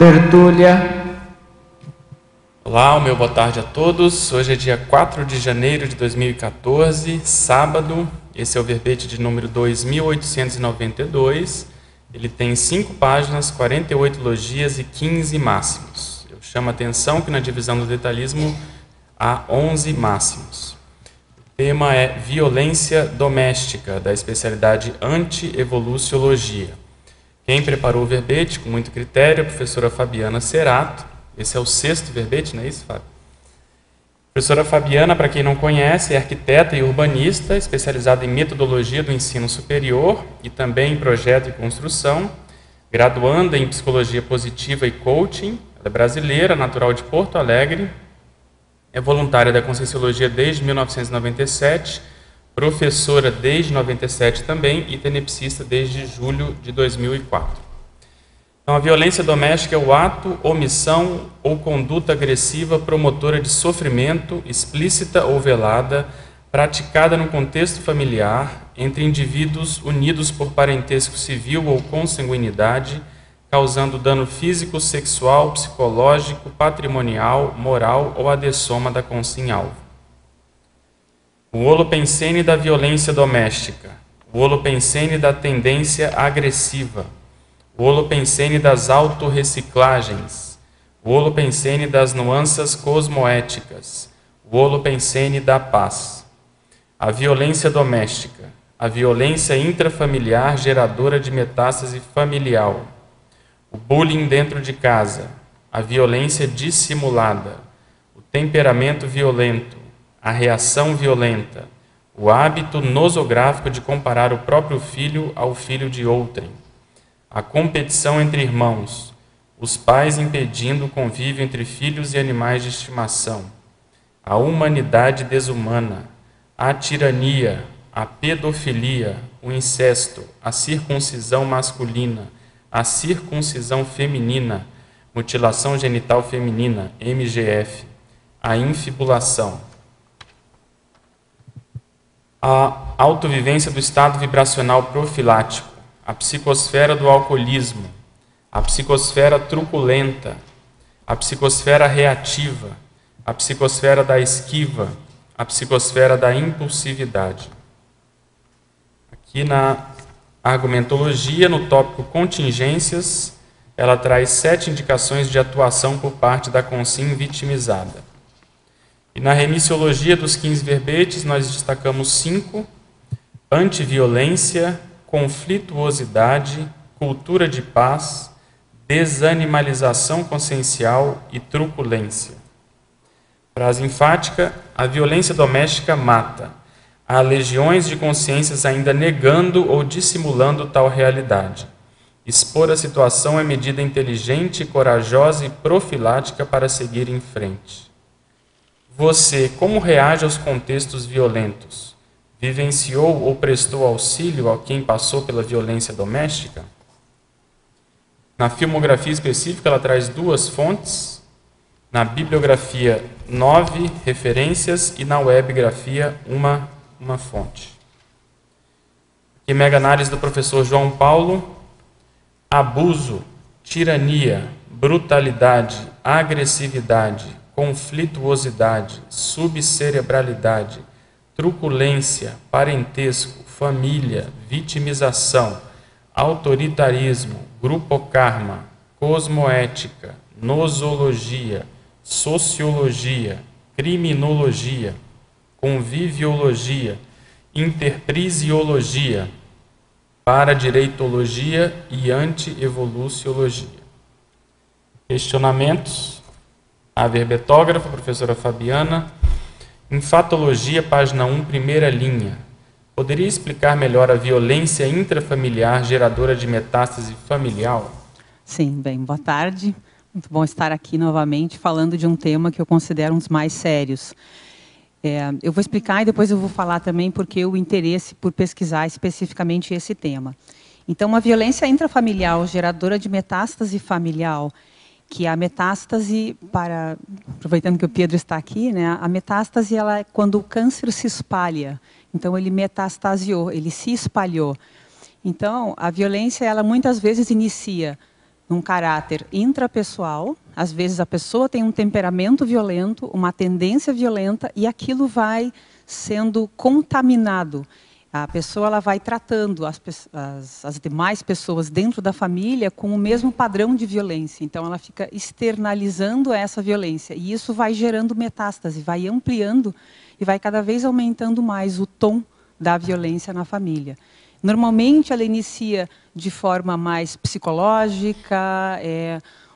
tertúlia. Olá, meu boa tarde a todos. Hoje é dia 4 de janeiro de 2014, sábado. Esse é o verbete de número 2892. Ele tem 5 páginas, 48 logias e 15 máximos. Eu chamo a atenção que na divisão do detalhismo há 11 máximos. O tema é violência doméstica, da especialidade anti-evoluciologia. Quem preparou o verbete com muito critério é a professora Fabiana Cerato. Esse é o 6º verbete, não é isso, Fábio? A professora Fabiana, para quem não conhece, é arquiteta e urbanista, especializada em metodologia do ensino superior e também em projeto e construção, graduanda em psicologia positiva e coaching. Ela é brasileira, natural de Porto Alegre, é voluntária da Conscienciologia desde 1997, professora desde 97 também e tenepsista desde julho de 2004. Então, a violência doméstica é o ato, omissão ou conduta agressiva promotora de sofrimento, explícita ou velada, praticada no contexto familiar, entre indivíduos unidos por parentesco civil ou consanguinidade, causando dano físico, sexual, psicológico, patrimonial, moral ou adessoma da consciência-alvo. O holopensene da violência doméstica, o holopensene da tendência agressiva, o holopensene das autorreciclagens, o holopensene das nuances cosmoéticas, o holopensene da paz. A violência doméstica, a violência intrafamiliar geradora de metástase familiar, o bullying dentro de casa, a violência dissimulada, o temperamento violento, a reação violenta, o hábito nosográfico de comparar o próprio filho ao filho de outrem, a competição entre irmãos, os pais impedindo o convívio entre filhos e animais de estimação, a humanidade desumana, a tirania, a pedofilia, o incesto, a circuncisão masculina, a circuncisão feminina, mutilação genital feminina, MGF, a infibulação, a autovivência do estado vibracional profilático, a psicosfera do alcoolismo, a psicosfera truculenta, a psicosfera reativa, a psicosfera da esquiva, a psicosfera da impulsividade. Aqui na argumentologia, no tópico contingências, ela traz 7 indicações de atuação por parte da consciência vitimizada. E na remissiologia dos 15 verbetes, nós destacamos 5: antiviolência, conflituosidade, cultura de paz, desanimalização consciencial e truculência. Frase enfática: a violência doméstica mata. Há legiões de consciências ainda negando ou dissimulando tal realidade. Expor a situação é medida inteligente, corajosa e profilática para seguir em frente. Você, como reage aos contextos violentos? Vivenciou ou prestou auxílio a quem passou pela violência doméstica? Na filmografia específica, ela traz 2 fontes. Na bibliografia, 9 referências e na webgrafia, uma fonte. Aqui, mega análise do professor João Paulo. Abuso, tirania, brutalidade, agressividade, conflituosidade, subcerebralidade, truculência, parentesco, família, vitimização, autoritarismo, grupokarma, cosmoética, nosologia, sociologia, criminologia, conviviologia, interprisiologia, paradireitologia e anti-evoluciologia. Questionamentos? A verbetógrafa, professora Fabiana. Enfatologia, página 1, primeira linha. Poderia explicar melhor a violência intrafamiliar geradora de metástase familiar? Sim, bem, boa tarde. Muito bom estar aqui novamente falando de um tema que eu considero um dos mais sérios. Eu vou explicar e depois eu vou falar também porque o interesse por pesquisar especificamente esse tema. Então, a violência intrafamiliar geradora de metástase familiar, que a metástase, aproveitando que o Pedro está aqui, né, a metástase ela é quando o câncer se espalha. Então, ele metastasiou, ele se espalhou. Então, a violência, ela muitas vezes inicia num caráter intrapessoal. Às vezes a pessoa tem um temperamento violento, uma tendência violenta, e aquilo vai sendo contaminado. A pessoa ela vai tratando as demais pessoas dentro da família com o mesmo padrão de violência. Então, ela fica externalizando essa violência. E isso vai gerando metástase, vai ampliando e vai cada vez aumentando mais o tom da violência na família. Normalmente, ela inicia de forma mais psicológica,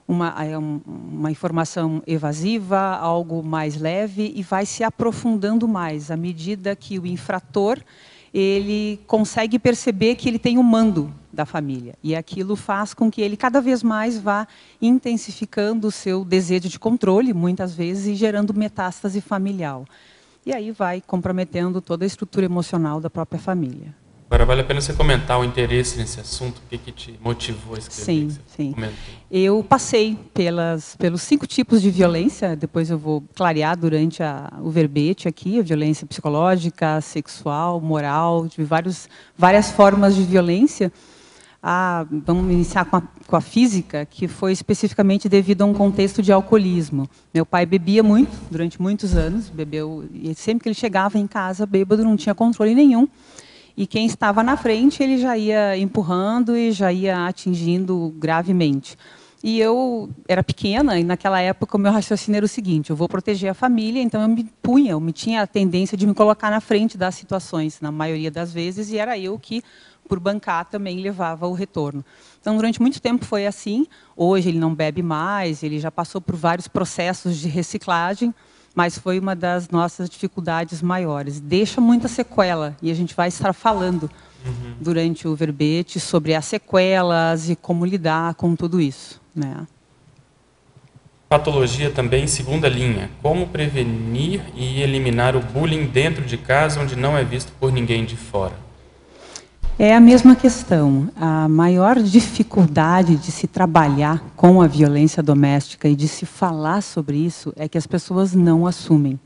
uma informação evasiva, algo mais leve, e vai se aprofundando mais à medida que o infrator ele consegue perceber que ele tem o mando da família. E aquilo faz com que ele cada vez mais vá intensificando o seu desejo de controle, muitas vezes, e gerando metástase familiar. E aí vai comprometendo toda a estrutura emocional da própria família. Agora, vale a pena você comentar o interesse nesse assunto? O que te motivou a escrever? Sim. Eu passei pelos 5 tipos de violência, depois eu vou clarear durante o verbete aqui, a violência psicológica, sexual, moral, de várias formas de violência. Vamos iniciar com a física, que foi especificamente devido a um contexto de alcoolismo. Meu pai bebia muito, durante muitos anos, bebeu, e sempre que ele chegava em casa bêbado, não tinha controle nenhum. E quem estava na frente, ele já ia empurrando e já ia atingindo gravemente. E eu era pequena, e naquela época o meu raciocínio era o seguinte: eu vou proteger a família, então eu tinha a tendência de me colocar na frente das situações, na maioria das vezes, e era eu que, por bancar, também levava o retorno. Então, durante muito tempo foi assim. Hoje ele não bebe mais, ele já passou por vários processos de reciclagem, mas foi uma das nossas dificuldades maiores. Deixa muita sequela, e a gente vai estar falando durante o verbete sobre as sequelas e como lidar com tudo isso, né? Patologia também, segunda linha. Como prevenir e eliminar o bullying dentro de casa, onde não é visto por ninguém de fora? É a mesma questão. A maior dificuldade de se trabalhar com a violência doméstica e de se falar sobre isso é que as pessoas não assumem.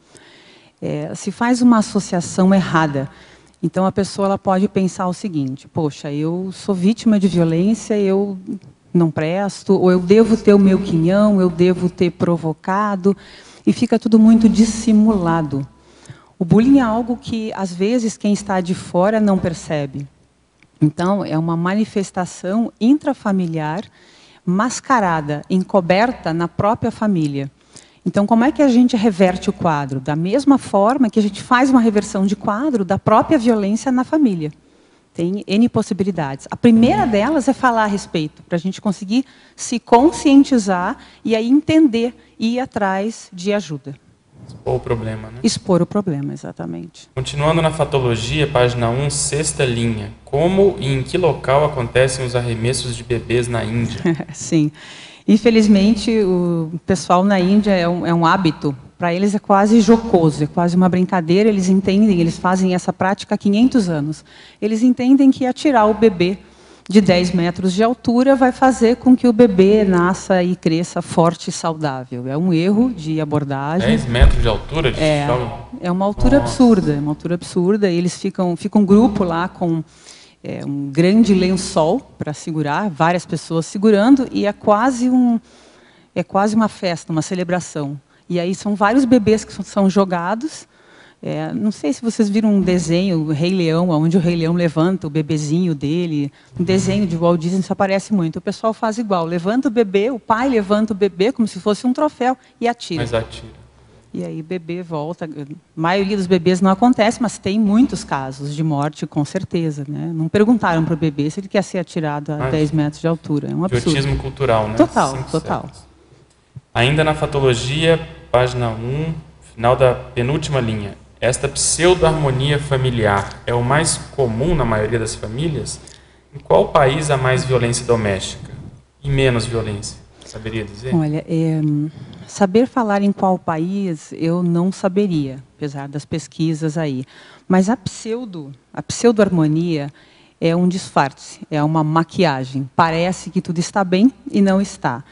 Se faz uma associação errada. Então, a pessoa ela pode pensar o seguinte: poxa, eu sou vítima de violência, eu não presto, ou eu devo ter o meu quinhão, eu devo ter provocado, e fica tudo muito dissimulado. O bullying é algo que, às vezes, quem está de fora não percebe. Então, é uma manifestação intrafamiliar, mascarada, encoberta na própria família. Então, como é que a gente reverte o quadro? Da mesma forma que a gente faz uma reversão de quadro da própria violência na família. Tem N possibilidades. A primeira delas é falar a respeito, para a gente conseguir se conscientizar e aí entender e ir atrás de ajuda. Expor o problema, né? Expor o problema, exatamente. Continuando na fatologia, página 1, sexta linha. Como e em que local acontecem os arremessos de bebês na Índia? Sim. Infelizmente, o pessoal na Índia é um hábito. Para eles é quase jocoso, é quase uma brincadeira. Eles entendem, eles fazem essa prática há 500 anos. Eles entendem que atirar o bebê de 10 metros de altura vai fazer com que o bebê nasça e cresça forte e saudável. É um erro de abordagem. 10 metros de altura? É uma altura absurda, é uma altura absurda. Eles fica um grupo lá com um grande lençol para segurar, várias pessoas segurando, e é quase uma festa, uma celebração. E aí são vários bebês que são jogados. Não sei se vocês viram um desenho, o Rei Leão, onde o Rei Leão levanta o bebezinho dele. Um desenho de Walt Disney, isso aparece muito. O pessoal faz igual, levanta o bebê, o pai levanta o bebê como se fosse um troféu e atira. Mas atira. E aí o bebê volta. A maioria dos bebês não acontece, mas tem muitos casos de morte, com certeza, né? Não perguntaram para o bebê se ele quer ser atirado a 10 metros de altura. É um absurdo. Idiotismo cultural, né? Total. Ainda na fatologia, página 1, final da penúltima linha. Esta pseudo-harmonia familiar é o mais comum na maioria das famílias? Em qual país há mais violência doméstica e menos violência? Saberia dizer? Olha, saber falar em qual país eu não saberia, apesar das pesquisas aí. Mas a pseudo-harmonia é um disfarce, é uma maquiagem. Parece que tudo está bem e não está.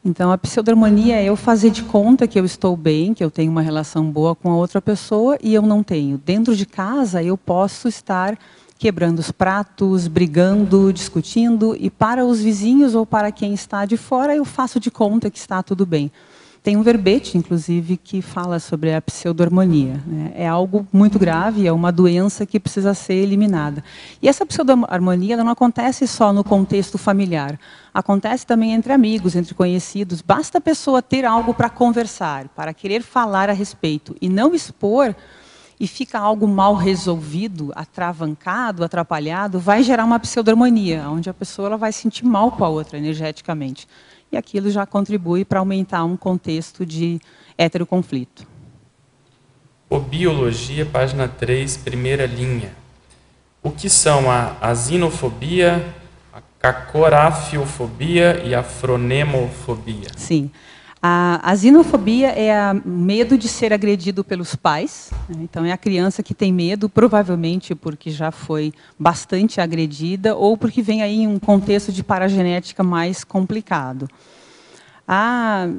Então, a pseudo-harmonia é eu fazer de conta que eu estou bem, que eu tenho uma relação boa com a outra pessoa e eu não tenho. Dentro de casa, eu posso estar quebrando os pratos, brigando, discutindo, e para os vizinhos ou para quem está de fora, eu faço de conta que está tudo bem. Tem um verbete, inclusive, que fala sobre a pseudo-harmonia, né? É algo muito grave, é uma doença que precisa ser eliminada. E essa pseudo-harmonia não acontece só no contexto familiar, acontece também entre amigos, entre conhecidos. Basta a pessoa ter algo para conversar, para querer falar a respeito, e não expor, e fica algo mal resolvido, atravancado, atrapalhado, vai gerar uma pseudo-harmonia, onde a pessoa ela vai se sentir mal com a outra, energeticamente. E aquilo já contribui para aumentar um contexto de heteroconflito. Fobiologia, página 3, primeira linha. O que são a asinofobia, a cacorafiofobia e a fronemofobia? Sim. A asinofobia é o medo de ser agredido pelos pais, né? Então, é a criança que tem medo, provavelmente porque já foi bastante agredida ou porque vem aí em um contexto de paragenética mais complicado. A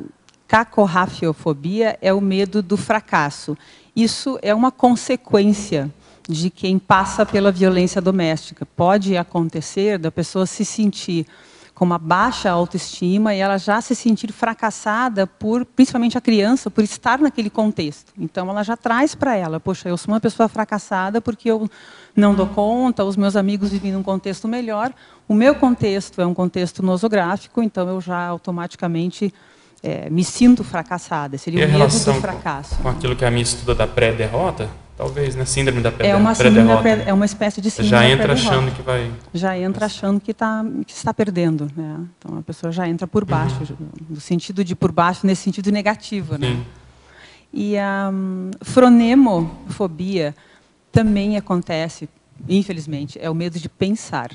cacorafiofobia é o medo do fracasso. Isso é uma consequência de quem passa pela violência doméstica. Pode acontecer da pessoa se sentir com uma baixa autoestima e ela já se sentir fracassada principalmente a criança, por estar naquele contexto. Então, ela já traz para ela, poxa, eu sou uma pessoa fracassada porque eu não dou conta, os meus amigos vivem num contexto melhor, o meu contexto é um contexto nosográfico, então eu já automaticamente me sinto fracassada. Seria o medo do fracasso. Com aquilo que a minha estuda da pré-derrota? Talvez, né? Síndrome da pré-derrota. É uma espécie de síndrome da pré-derrota. Já entra achando que vai... Já entra achando que está perdendo, né? Então, a pessoa já entra por baixo, no sentido de por baixo, nesse sentido negativo, né? E a fronemofobia também acontece, infelizmente, é o medo de pensar.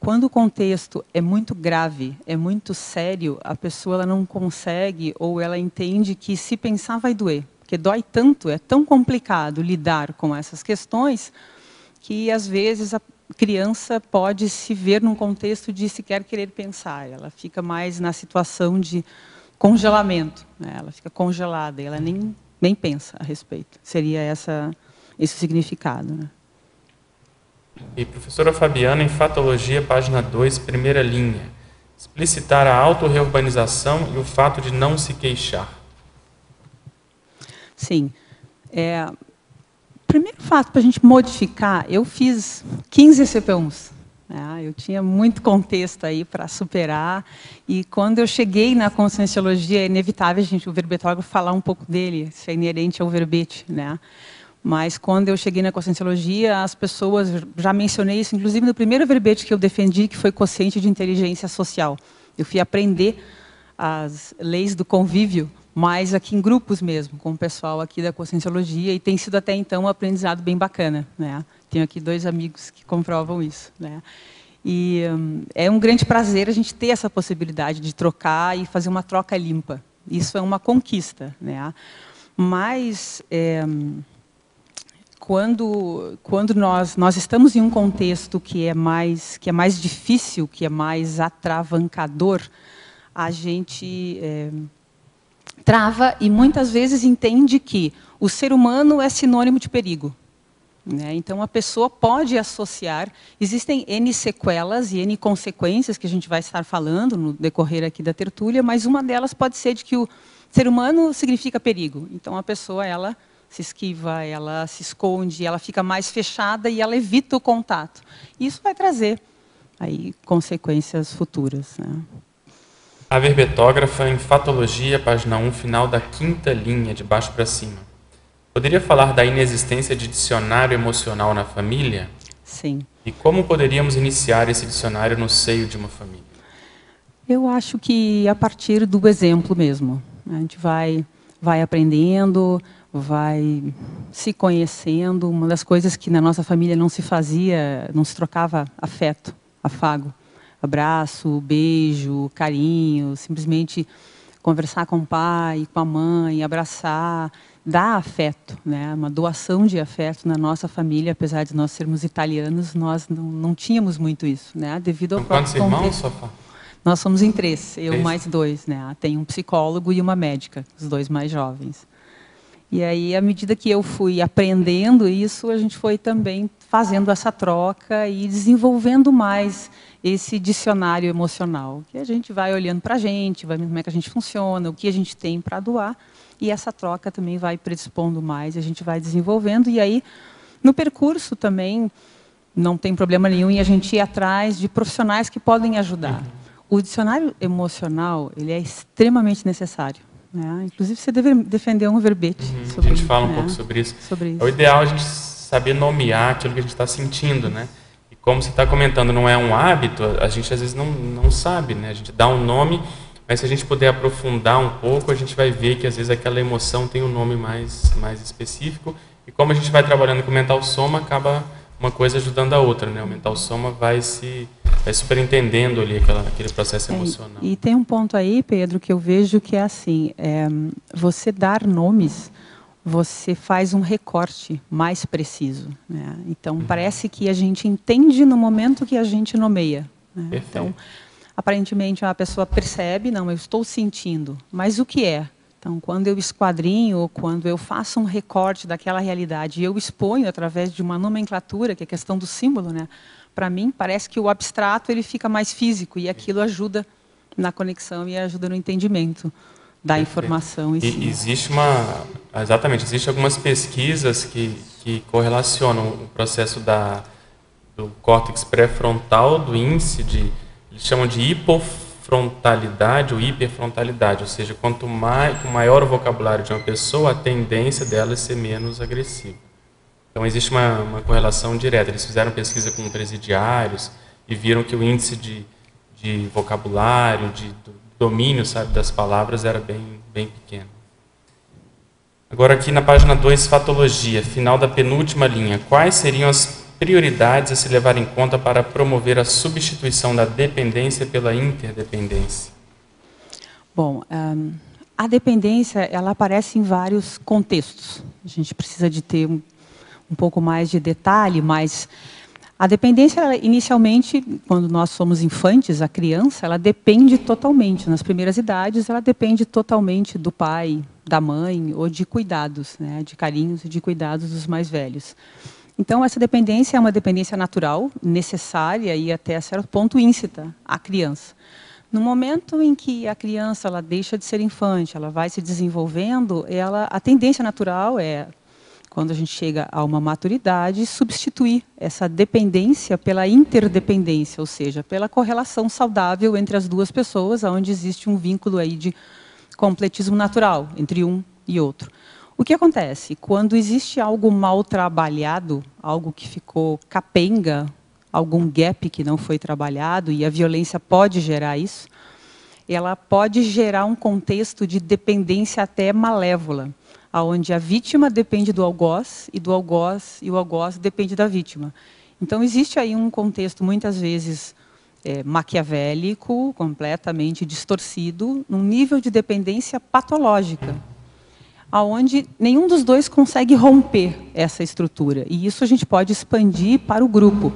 Quando o contexto é muito grave, é muito sério, a pessoa ela não consegue ou ela entende que se pensar vai doer. Porque dói tanto, é tão complicado lidar com essas questões que, às vezes, a criança pode se ver num contexto de sequer querer pensar. Ela fica mais na situação de congelamento, né? Ela fica congelada, ela nem pensa a respeito. Seria esse o significado, né? E professora Fabiana, em Fatologia, página 2, primeira linha. Explicitar a autorreurbanização e o fato de não se queixar. Sim. Primeiro fato para a gente modificar, eu fiz 15 CP1s. Né? Eu tinha muito contexto aí para superar. E quando eu cheguei na Conscienciologia, é inevitável o verbetógrafo falar um pouco dele, isso é inerente ao verbete, né? Mas quando eu cheguei na Conscienciologia, as pessoas, já mencionei isso, inclusive no primeiro verbete que eu defendi, que foi Quociente de Inteligência Social. Eu fui aprender as leis do convívio, mas aqui em grupos mesmo, com o pessoal aqui da Conscienciologia, e tem sido até então um aprendizado bem bacana, né? Tenho aqui 2 amigos que comprovam isso, né? E é um grande prazer a gente ter essa possibilidade de trocar e fazer uma troca limpa. Isso é uma conquista, né? Mas quando nós estamos em um contexto que é mais difícil, que é mais atravancador, a gente trava e muitas vezes entende que o ser humano é sinônimo de perigo, né? Então, a pessoa pode associar, existem N sequelas e N consequências que a gente vai estar falando no decorrer aqui da tertúlia, mas uma delas pode ser de que o ser humano significa perigo. Então, a pessoa, ela se esquiva, ela se esconde, ela fica mais fechada e ela evita o contato. Isso vai trazer aí consequências futuras, né? A verbetógrafa, em Fatologia, página 1, final da 5ª linha, de baixo para cima. Poderia falar da inexistência de dicionário emocional na família? Sim. E como poderíamos iniciar esse dicionário no seio de uma família? Eu acho que a partir do exemplo mesmo. A gente vai aprendendo, vai se conhecendo. Uma das coisas que na nossa família não se fazia, não se trocava afeto, afago. Abraço, beijo, carinho, simplesmente conversar com o pai, com a mãe, abraçar, dar afeto, né? Uma doação de afeto na nossa família, apesar de nós sermos italianos, nós não tínhamos muito isso, né? Devido ao próprio contexto. Quantos irmãos, Sofá? Nós somos em 3, eu mais 2, né? Tem um psicólogo e uma médica, os 2 mais jovens. E aí, à medida que eu fui aprendendo isso, a gente foi também fazendo essa troca e desenvolvendo mais esse dicionário emocional, que a gente vai olhando para a gente, vai vendo como é que a gente funciona, o que a gente tem para doar, e essa troca também vai predispondo mais, a gente vai desenvolvendo, e aí, no percurso também, não tem problema nenhum em a gente ir atrás de profissionais que podem ajudar. O dicionário emocional, ele é extremamente necessário. Né? Inclusive, você deve defender um verbete. Sobre, a gente fala um pouco sobre isso. É o ideal a gente saber nomear aquilo que a gente está sentindo, né? E como você está comentando, não é um hábito, a gente às vezes não sabe, né? A gente dá um nome, mas se a gente puder aprofundar um pouco, a gente vai ver que às vezes aquela emoção tem um nome mais específico. E como a gente vai trabalhando com o mental soma, acaba uma coisa ajudando a outra, né? O mental soma vai superentendendo ali aquele processo emocional. E tem um ponto aí, Pedro, que eu vejo que é assim, você dar nomes, você faz um recorte mais preciso. Né? Então, parece que a gente entende no momento que a gente nomeia. Né? Então, aparentemente, a pessoa percebe, não, eu estou sentindo, mas o que é? Então, quando eu esquadrinho, quando eu faço um recorte daquela realidade e eu exponho através de uma nomenclatura, que é a questão do símbolo, né? Para mim, parece que o abstrato ele fica mais físico e aquilo ajuda na conexão e ajuda no entendimento da informação. Existe exatamente, algumas pesquisas que correlacionam o processo do córtex pré-frontal, do índice, eles chamam de hipofrontalidade ou hiperfrontalidade, ou seja, quanto maior o vocabulário de uma pessoa, a tendência dela é ser menos agressiva. Então, existe uma correlação direta. Eles fizeram pesquisa com presidiários e viram que o índice de vocabulário, do domínio, sabe, das palavras era bem pequeno. Agora, aqui na página 2, fatologia, final da penúltima linha. Quais seriam as prioridades a se levar em conta para promover a substituição da dependência pela interdependência? Bom, a dependência ela aparece em vários contextos. A gente precisa de ter um pouco mais de detalhe, mas a dependência, ela, inicialmente, quando nós somos infantes, a criança, ela depende totalmente. Nas primeiras idades, ela depende totalmente do pai, da mãe, ou de cuidados, né, de carinhos e de cuidados dos mais velhos. Então, essa dependência é uma dependência natural, necessária e até certo ponto íncita à criança. No momento em que a criança ela deixa de ser infante, ela vai se desenvolvendo, a tendência natural é, quando a gente chega a uma maturidade, substituir essa dependência pela interdependência, ou seja, pela correlação saudável entre as duas pessoas, onde existe um vínculo aí de completismo natural entre um e outro. O que acontece? Quando existe algo mal trabalhado, algo que ficou capenga, algum gap que não foi trabalhado, e a violência pode gerar isso, ela pode gerar um contexto de dependência até malévola, onde a vítima depende do algoz e o algoz depende da vítima. Então, existe aí um contexto, muitas vezes, maquiavélico, completamente distorcido, num nível de dependência patológica, onde nenhum dos dois consegue romper essa estrutura. E isso a gente pode expandir para o grupo.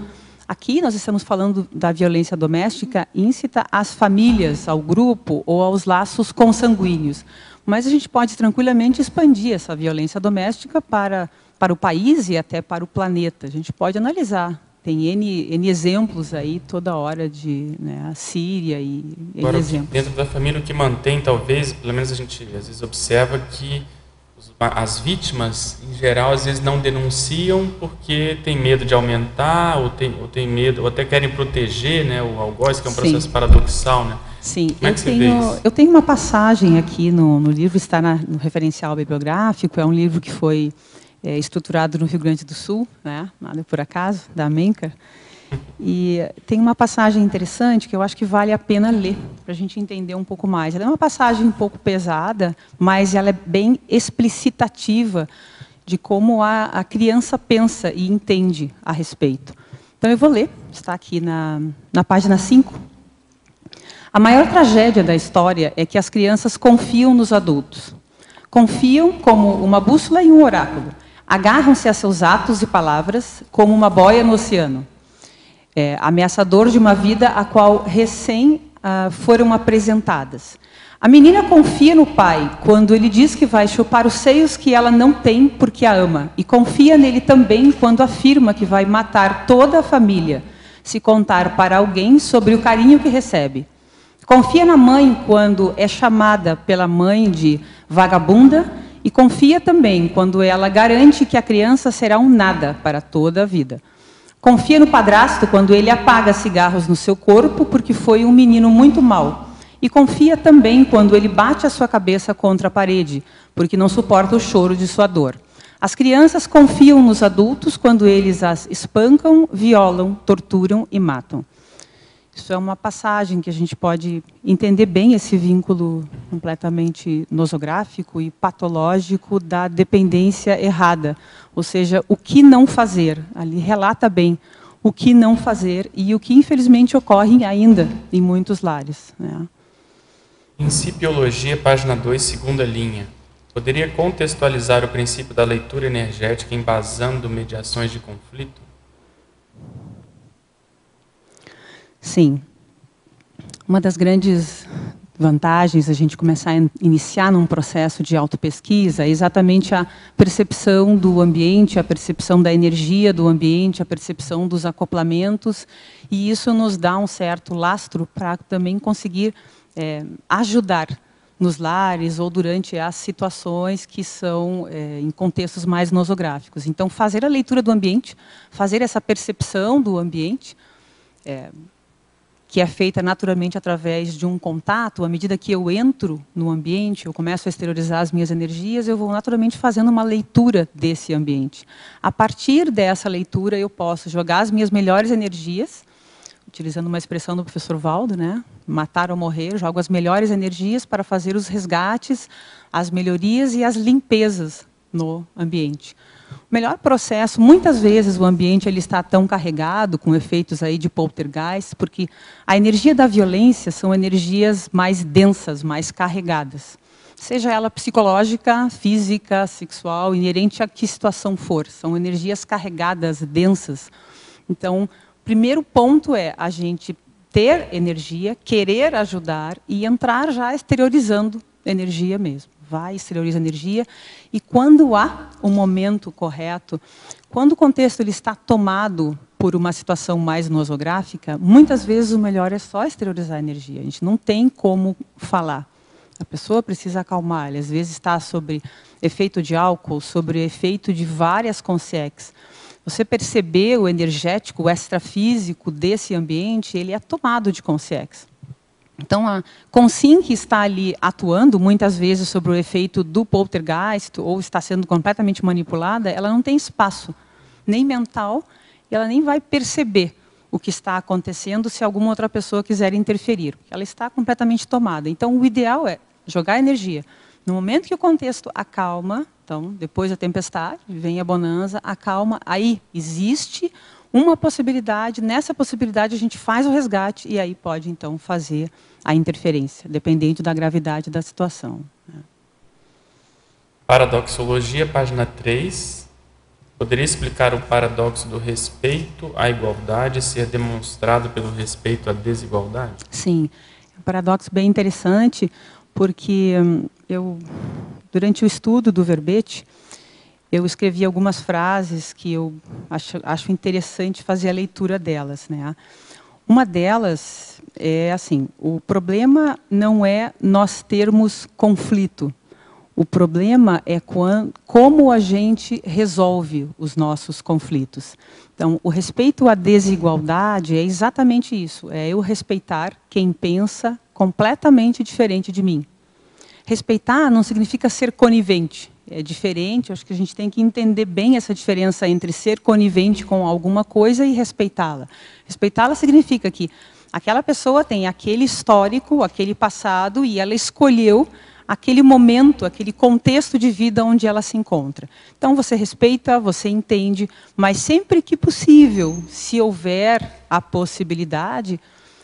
Aqui nós estamos falando da violência doméstica íncita às famílias, ao grupo ou aos laços consanguíneos. Mas a gente pode tranquilamente expandir essa violência doméstica para o país e até para o planeta. A gente pode analisar. Tem N exemplos aí toda hora de a Síria e Agora, exemplos. Dentro da família, o que mantém, talvez, pelo menos a gente às vezes observa que as vítimas, em geral, às vezes não denunciam porque tem medo de aumentar, ou tem medo, ou até querem proteger, né, o algoz, que é um processo paradoxal, né? Sim, eu tenho uma passagem aqui no livro, está no referencial bibliográfico, é um livro que foi estruturado no Rio Grande do Sul, né, nada por acaso, da Menker, e tem uma passagem interessante que eu acho que vale a pena ler, para a gente entender um pouco mais. Ela é uma passagem um pouco pesada, mas ela é bem explicitativa de como a criança pensa e entende a respeito. Então eu vou ler, está aqui na página 5. A maior tragédia da história é que as crianças confiam nos adultos. Confiam como uma bússola e um oráculo. Agarram-se a seus atos e palavras como uma boia no oceano. Ameaçador de uma vida a qual recém foram apresentadas. A menina confia no pai quando ele diz que vai chupar os seios que ela não tem porque a ama. E confia nele também quando afirma que vai matar toda a família, se contar para alguém sobre o carinho que recebe. Confia na mãe quando é chamada pela mãe de vagabunda e confia também quando ela garante que a criança será um nada para toda a vida. Confia no padrasto quando ele apaga cigarros no seu corpo porque foi um menino muito mau. E confia também quando ele bate a sua cabeça contra a parede, porque não suporta o choro de sua dor. As crianças confiam nos adultos quando eles as espancam, violam, torturam e matam. Isso é uma passagem que a gente pode entender bem esse vínculo completamente nosográfico e patológico da dependência errada. Ou seja, o que não fazer. Ali relata bem o que não fazer e o que, infelizmente, ocorre ainda em muitos lares, né? Principiologia, página 2, segunda linha. Poderia contextualizar o princípio da leitura energética embasando mediações de conflito? Sim. Uma das grandes vantagens a gente começar a iniciar num processo de autopesquisa é exatamente a percepção do ambiente, a percepção da energia do ambiente, a percepção dos acoplamentos, e isso nos dá um certo lastro para também conseguir ajudar nos lares ou durante as situações que são em contextos mais nosográficos. Então, fazer a leitura do ambiente, fazer essa percepção do ambiente, que é feita naturalmente através de um contato, à medida que eu entro no ambiente, eu começo a exteriorizar as minhas energias, eu vou naturalmente fazendo uma leitura desse ambiente. A partir dessa leitura, eu posso jogar as minhas melhores energias, utilizando uma expressão do professor Valdo, né? Matar ou morrer, jogo as melhores energias para fazer os resgates, as melhorias e as limpezas no ambiente. O melhor processo, muitas vezes o ambiente ele está tão carregado, com efeitos aí de poltergeist, porque a energia da violência são energias mais densas, mais carregadas. Seja ela psicológica, física, sexual, inerente a que situação for. São energias carregadas, densas. Então, o primeiro ponto é a gente ter energia, querer ajudar e entrar já exteriorizando energia mesmo. Vai, exterioriza energia, e quando há o momento correto, quando o contexto ele está tomado por uma situação mais nosográfica, muitas vezes o melhor é só exteriorizar a energia. A gente não tem como falar. A pessoa precisa acalmar, ela às vezes está sobre efeito de álcool, sobre efeito de várias consciências. Você perceber o energético, o extrafísico desse ambiente, ele é tomado de consciência. Então, a consciência que está ali atuando, muitas vezes sobre o efeito do poltergeist, ou está sendo completamente manipulada, ela não tem espaço, nem mental, e ela nem vai perceber o que está acontecendo se alguma outra pessoa quiser interferir. Ela está completamente tomada. Então, o ideal é jogar energia. No momento que o contexto acalma, então, depois da tempestade, vem a bonança, acalma, aí existe uma possibilidade, nessa possibilidade a gente faz o resgate e aí pode, então, fazer a interferência, dependendo da gravidade da situação. Paradoxologia, página 3. Poderia explicar o paradoxo do respeito à igualdade ser demonstrado pelo respeito à desigualdade? Sim, é um paradoxo bem interessante, porque durante o estudo do verbete, eu escrevi algumas frases que eu acho interessante fazer a leitura delas, né? Uma delas é assim: o problema não é nós termos conflito. O problema é como a gente resolve os nossos conflitos. Então, o respeito à desigualdade é exatamente isso. É eu respeitar quem pensa completamente diferente de mim. Respeitar não significa ser conivente. É diferente, acho que a gente tem que entender bem essa diferença entre ser conivente com alguma coisa e respeitá-la. Respeitá-la significa que aquela pessoa tem aquele histórico, aquele passado, e ela escolheu aquele momento, aquele contexto de vida onde ela se encontra. Então, você respeita, você entende, mas sempre que possível, se houver a possibilidade,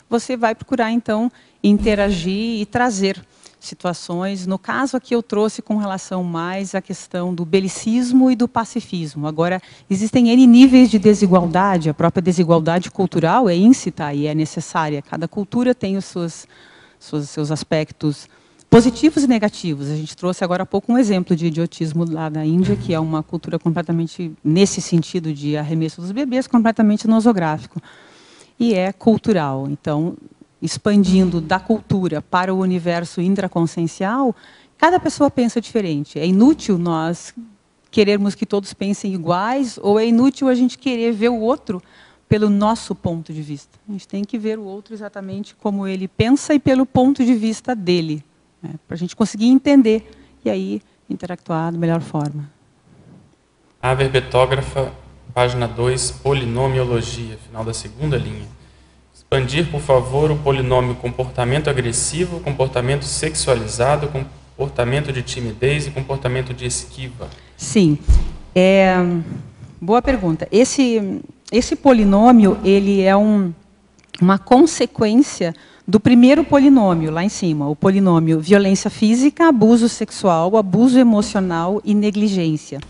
você vai procurar, então, interagir e trazer situações. No caso aqui eu trouxe com relação mais à questão do belicismo e do pacifismo. Agora, existem N níveis de desigualdade, a própria desigualdade cultural é íncita e é necessária. Cada cultura tem os seus aspectos positivos e negativos. A gente trouxe agora há pouco um exemplo de idiotismo lá da Índia, que é uma cultura completamente, nesse sentido de arremesso dos bebês, completamente nosográfico. E é cultural. Então, expandindo da cultura para o universo intraconsciencial, cada pessoa pensa diferente. É inútil nós querermos que todos pensem iguais, ou é inútil a gente querer ver o outro pelo nosso ponto de vista. A gente tem que ver o outro exatamente como ele pensa e pelo ponto de vista dele, né, para a gente conseguir entender e aí interactuar da melhor forma. A verbetógrafa, página 2, polinomiologia, final da segunda linha. Expandir, por favor, o polinômio comportamento agressivo, comportamento sexualizado, comportamento de timidez e comportamento de esquiva. Sim. Boa pergunta. Esse polinômio, ele é uma consequência do primeiro polinômio, lá em cima, o polinômio violência física, abuso sexual, abuso emocional e negligência.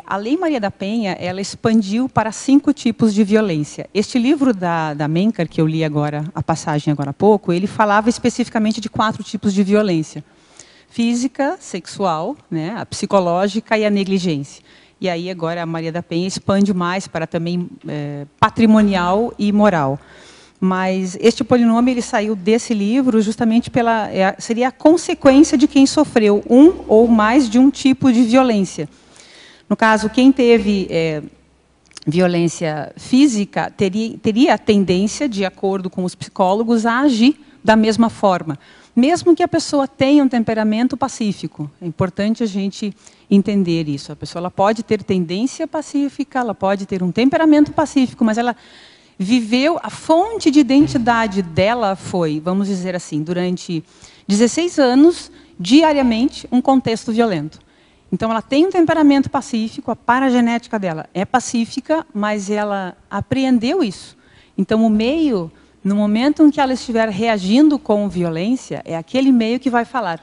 A Lei Maria da Penha, ela expandiu para 5 tipos de violência. Este livro da Menkar, que eu li agora, a passagem agora há pouco, ele falava especificamente de 4 tipos de violência. Física, sexual, né, a psicológica e a negligência. E aí agora a Maria da Penha expande mais para também patrimonial e moral. Mas este polinômio ele saiu desse livro justamente seria a consequência de quem sofreu um ou mais de um tipo de violência. No caso, quem teve violência física teria a tendência, de acordo com os psicólogos, a agir da mesma forma. Mesmo que a pessoa tenha um temperamento pacífico. É importante a gente entender isso. A pessoa ela pode ter tendência pacífica, ela pode ter um temperamento pacífico, mas ela viveu, a fonte de identidade dela foi, vamos dizer assim, durante 16 anos, diariamente, um contexto violento. Então, ela tem um temperamento pacífico, a paragenética dela é pacífica, mas ela apreendeu isso. Então, o meio, no momento em que ela estiver reagindo com violência, é aquele meio que vai falar,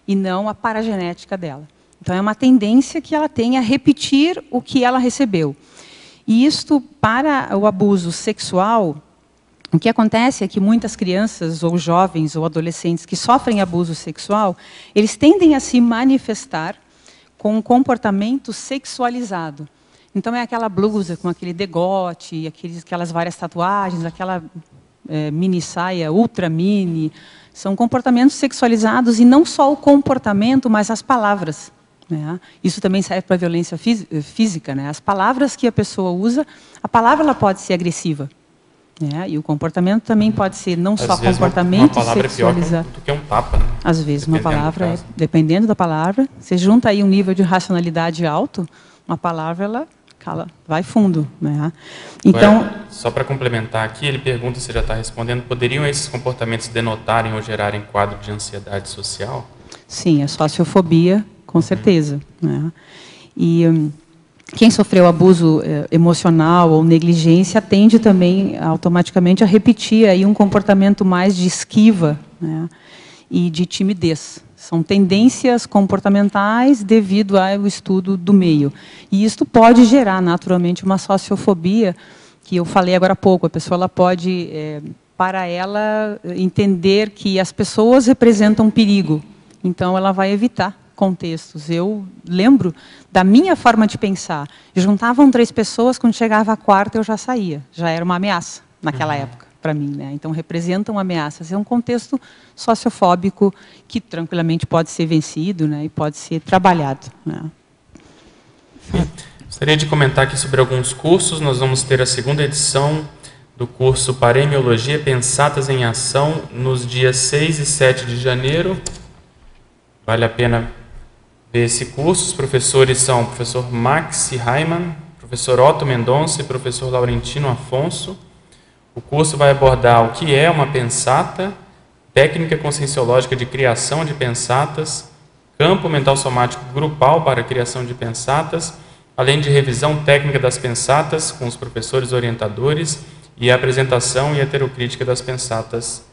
e não a paragenética dela. Então, é uma tendência que ela tem a repetir o que ela recebeu. E isto, para o abuso sexual, o que acontece é que muitas crianças, ou jovens, ou adolescentes que sofrem abuso sexual, eles tendem a se manifestar com um comportamento sexualizado. Então, é aquela blusa com aquele degote, aquelas várias tatuagens, aquela mini saia, ultra mini. São comportamentos sexualizados, e não só o comportamento, mas as palavras. Né? Isso também serve para a violência física. Né? As palavras que a pessoa usa, a palavra ela pode ser agressiva. Né? E o comportamento também pode ser não só comportamento uma palavra sexualizado. É pior do que um tapa. Né? Às vezes, uma palavra, dependendo da palavra, você junta aí um nível de racionalidade alto, uma palavra ela vai fundo. Né? Então, só para complementar aqui, ele pergunta, se já está respondendo, poderiam esses comportamentos denotarem ou gerarem quadro de ansiedade social? Sim, a sociofobia, com certeza. Né? E quem sofreu abuso emocional ou negligência tende também automaticamente a repetir aí um comportamento mais de esquiva, né? E de timidez. São tendências comportamentais devido ao estudo do meio. E isto pode gerar, naturalmente, uma sociofobia, que eu falei agora há pouco. A pessoa ela pode, para ela, entender que as pessoas representam perigo. Então, ela vai evitar contextos. Eu lembro da minha forma de pensar. Juntavam 3 pessoas, quando chegava a 4ª eu já saía. Já era uma ameaça naquela época para mim. Né? Então, representam ameaças. É um contexto sociofóbico que tranquilamente pode ser vencido, né? E pode ser trabalhado. Né? Gostaria de comentar aqui sobre alguns cursos. Nós vamos ter a 2ª edição do curso Paremiologia Pensatas em Ação nos dias 6 e 7 de janeiro. Vale a pena ver esse curso. Os professores são o professor Maxi Raimann, professor Otto Mendonça e professor Laurentino Afonso. O curso vai abordar o que é uma pensata, técnica conscienciológica de criação de pensatas, campo mental somático grupal para a criação de pensatas, além de revisão técnica das pensatas com os professores orientadores e a apresentação e heterocrítica das pensatas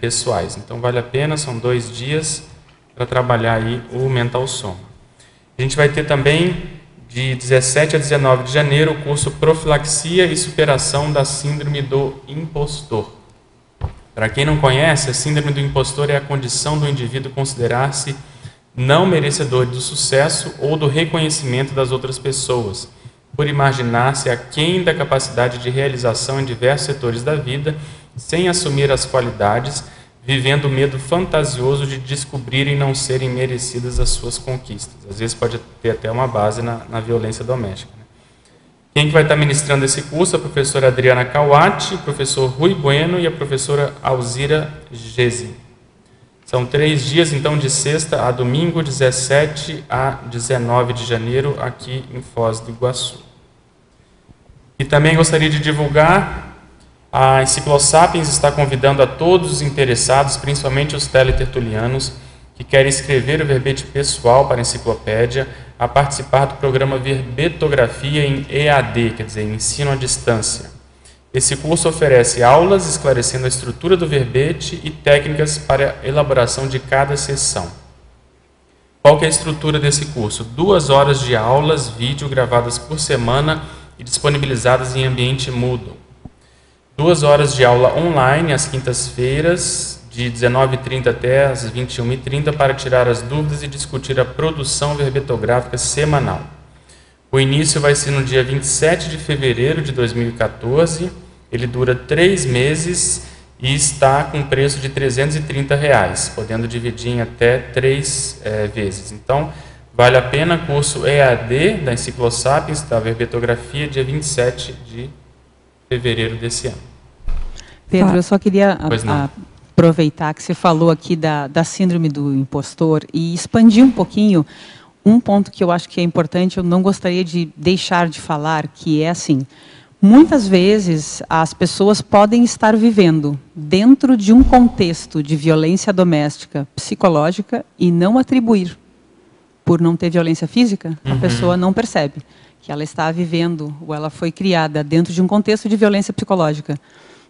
pessoais. Então, vale a pena, são 2 dias para trabalhar aí o mental soma. A gente vai ter também, de 17 a 19 de janeiro, o curso Profilaxia e Superação da Síndrome do Impostor. Para quem não conhece, a síndrome do impostor é a condição do indivíduo considerar-se não merecedor do sucesso ou do reconhecimento das outras pessoas, por imaginar-se aquém da capacidade de realização em diversos setores da vida, sem assumir as qualidades, vivendo o medo fantasioso de descobrirem não serem merecidas as suas conquistas. Às vezes pode ter até uma base na violência doméstica. Quem que vai estar ministrando esse curso? A professora Adriana Kawati, o professor Rui Bueno e a professora Alzira Gezi. São 3 dias, então, de sexta a domingo, 17 a 19 de janeiro, aqui em Foz do Iguaçu. E também gostaria de divulgar, a Enciclosapiens está convidando a todos os interessados, principalmente os teletertulianos, que querem escrever o verbete pessoal para a enciclopédia, a participar do programa Verbetografia em EAD, quer dizer, ensino à distância. Esse curso oferece aulas esclarecendo a estrutura do verbete e técnicas para a elaboração de cada sessão. Qual que é a estrutura desse curso? 2 horas de aulas, vídeo gravadas por semana e disponibilizadas em ambiente Moodle. 2 horas de aula online, às quintas-feiras, de 19h30 até às 21h30, para tirar as dúvidas e discutir a produção verbetográfica semanal. O início vai ser no dia 27 de fevereiro de 2014, ele dura 3 meses e está com preço de R$ 330, podendo dividir em até 3 vezes. Então, vale a pena, curso EAD da Enciclosapiens, da Verbetografia, dia 27 de fevereiro desse ano. Pedro, eu só queria aproveitar que você falou aqui da síndrome do impostor e expandir um pouquinho um ponto que eu acho que é importante, eu não gostaria de deixar de falar, que é assim, muitas vezes as pessoas podem estar vivendo dentro de um contexto de violência doméstica psicológica e não atribuir. Por não ter violência física, a pessoa não percebe que ela está vivendo, ou ela foi criada dentro de um contexto de violência psicológica.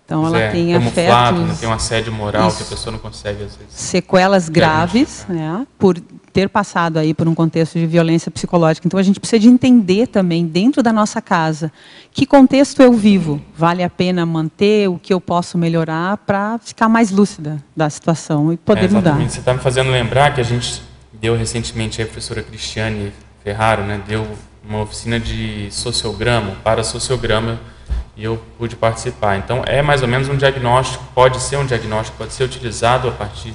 Então, ela tem afetos... Tem um assédio moral que a pessoa não consegue, às vezes... Sequelas graves, né, por ter passado aí por um contexto de violência psicológica. Então, a gente precisa de entender também, dentro da nossa casa, que contexto eu vivo. Vale a pena manter, o que eu posso melhorar para ficar mais lúcida da situação e poder mudar. Você está me fazendo lembrar que a gente deu recentemente, a professora Cristiane Ferraro, né, deu uma oficina de sociograma, para sociograma, e eu pude participar. Então, é mais ou menos um diagnóstico, pode ser utilizado a partir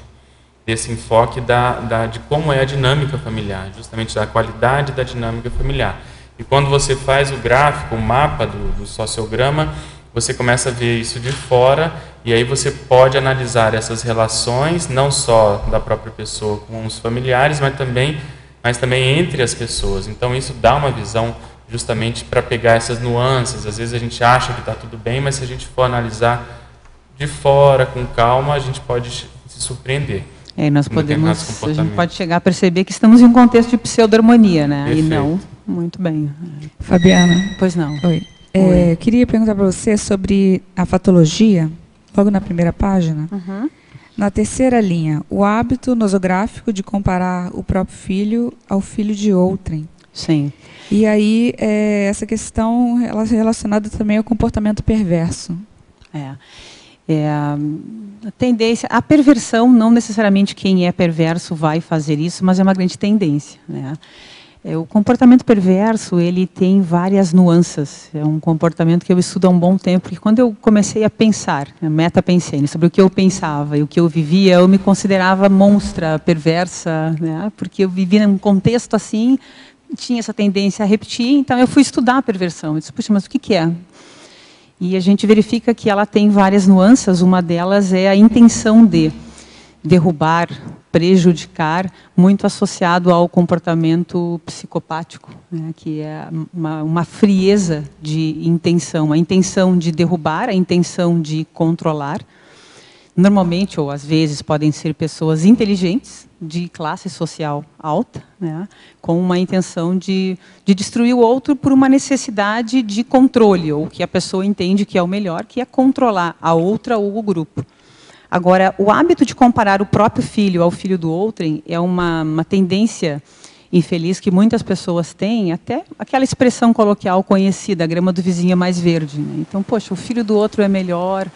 desse enfoque de como é a dinâmica familiar, justamente da qualidade da dinâmica familiar. E quando você faz o gráfico, o mapa do sociograma, você começa a ver isso de fora, e aí você pode analisar essas relações, não só da própria pessoa com os familiares, mas também entre as pessoas. Então, isso dá uma visão justamente para pegar essas nuances. Às vezes a gente acha que está tudo bem, mas se a gente for analisar de fora, com calma, a gente pode se surpreender. A gente pode chegar a perceber que estamos em um contexto de pseudo-harmonia, né? Perfeito. E não, muito bem. Fabiana. Pois não. Oi. Queria perguntar para você sobre a patologia, logo na primeira página. Na terceira linha, o hábito nosográfico de comparar o próprio filho ao filho de outrem. Sim. E aí, essa questão relacionada também ao comportamento perverso. A tendência, a perversão, não necessariamente quem é perverso vai fazer isso, mas é uma grande tendência, né? O comportamento perverso, ele tem várias nuances. É um comportamento que eu estudo há um bom tempo, porque quando eu comecei a pensar, metapensei sobre o que eu pensava e o que eu vivia, eu me considerava monstra, perversa, né? Porque eu vivia num contexto assim, tinha essa tendência a repetir, então eu fui estudar a perversão. Eu disse, puxa, mas o que é? E a gente verifica que ela tem várias nuances, uma delas é a intenção de derrubar, prejudicar, muito associado ao comportamento psicopático, né, que é uma frieza de intenção, a intenção de derrubar, a intenção de controlar. Normalmente, ou às vezes, podem ser pessoas inteligentes, de classe social alta, né, com uma intenção de destruir o outro por uma necessidade de controle, ou que a pessoa entende que é o melhor, que é controlar a outra ou o grupo. Agora, o hábito de comparar o próprio filho ao filho do outrem é uma tendência infeliz que muitas pessoas têm, até aquela expressão coloquial conhecida, a grama do vizinho é mais verde, né? Então, poxa, o filho do outro é melhor,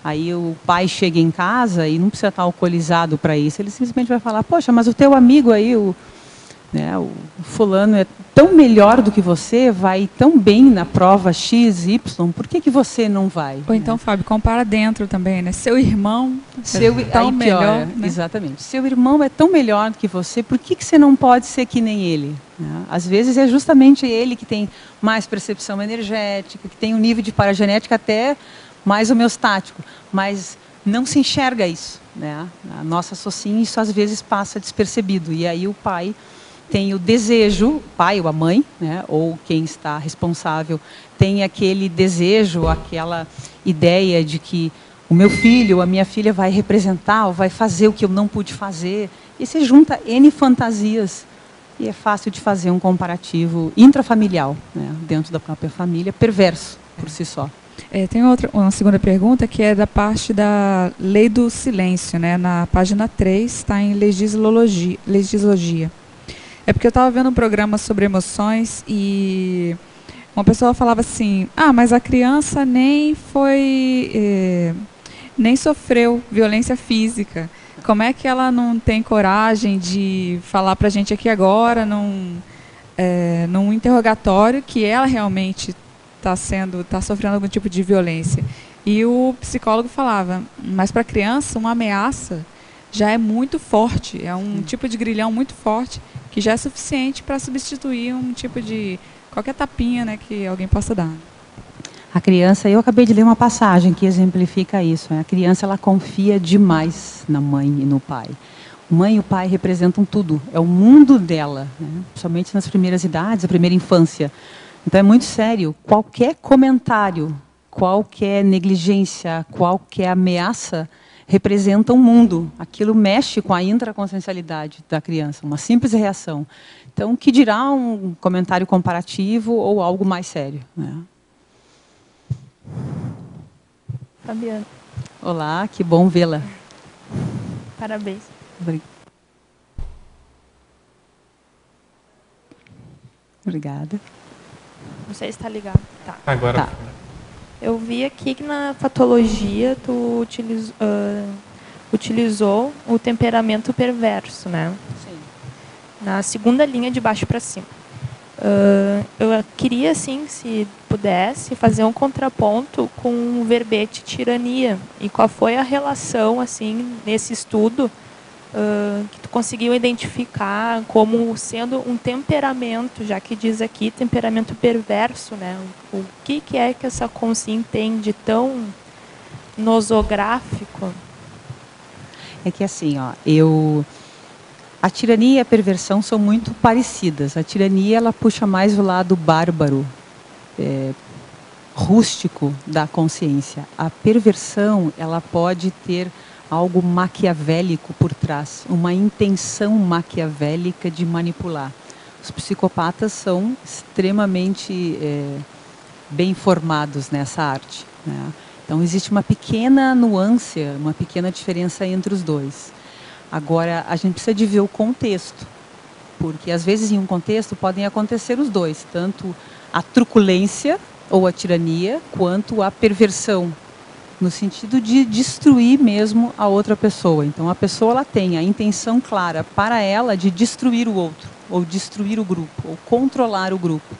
Aí o pai chega em casa e não precisa estar alcoolizado para isso. Ele simplesmente vai falar, poxa, mas o teu amigo aí, o fulano é tão melhor do que você, vai tão bem na prova X, Y, por que você não vai? Ou então, Fábio, compara dentro também, né? Seu irmão é tão melhor, né? Exatamente. Seu irmão é tão melhor do que você, por que você não pode ser que nem ele? Às vezes é justamente ele que tem mais percepção energética, que tem um nível de paragenética até mais homeostático, mas não se enxerga isso, né? A nossa socinha, isso às vezes passa despercebido, e aí o pai tem o desejo, o pai ou a mãe, né, ou quem está responsável, tem aquele desejo, aquela ideia de que o meu filho ou a minha filha vai representar, ou vai fazer o que eu não pude fazer. E se junta N fantasias, e é fácil de fazer um comparativo intrafamiliar, né, dentro da própria família, perverso por si só. Tem uma segunda pergunta, que é da parte da lei do silêncio, né, na página 3, está em legislologia. É porque eu estava vendo um programa sobre emoções e uma pessoa falava assim, mas a criança nem sofreu violência física. Como é que ela não tem coragem de falar para a gente aqui agora, num interrogatório, que ela realmente está sofrendo algum tipo de violência? E o psicólogo falava, mas para a criança uma ameaça já é muito forte, é um tipo de grilhão muito forte, que já é suficiente para substituir um tipo de qualquer tapinha, né, que alguém possa dar. A criança, eu acabei de ler uma passagem que exemplifica isso. A criança, ela confia demais na mãe e no pai. A mãe e o pai representam tudo, é o mundo dela, né? Somente nas primeiras idades, a primeira infância. Então é muito sério, qualquer comentário, qualquer negligência, qualquer ameaça representa um mundo. Aquilo mexe com a intraconsciencialidade da criança, uma simples reação. Então, o que dirá um comentário comparativo ou algo mais sério, né? Fabiana. Olá, que bom vê-la. Parabéns. Obrigada. Não sei se está ligado. Tá. Agora. Tá. Eu vi aqui que na patologia tu utilizou o temperamento perverso, né? Sim. Na segunda linha de baixo para cima. Eu queria, assim, se pudesse, fazer um contraponto com o verbete tirania. E qual foi a relação, assim, nesse estudo, que tu conseguiu identificar como sendo um temperamento, já que diz aqui temperamento perverso, né? O que é que essa consciência entende tão nosográfico? É que assim, ó, a tirania e a perversão são muito parecidas. A tirania, ela puxa mais o lado bárbaro, rústico da consciência. A perversão, ela pode ter algo maquiavélico por trás, uma intenção maquiavélica de manipular. Os psicopatas são extremamente bem formados nessa arte, né? Então, existe uma pequena nuance, uma pequena diferença entre os dois. Agora, a gente precisa de ver o contexto, porque às vezes em um contexto podem acontecer os dois, tanto a truculência ou a tirania, quanto a perversão, no sentido de destruir mesmo a outra pessoa. Então, a pessoa, ela tem a intenção clara para ela de destruir o outro, ou destruir o grupo, ou controlar o grupo.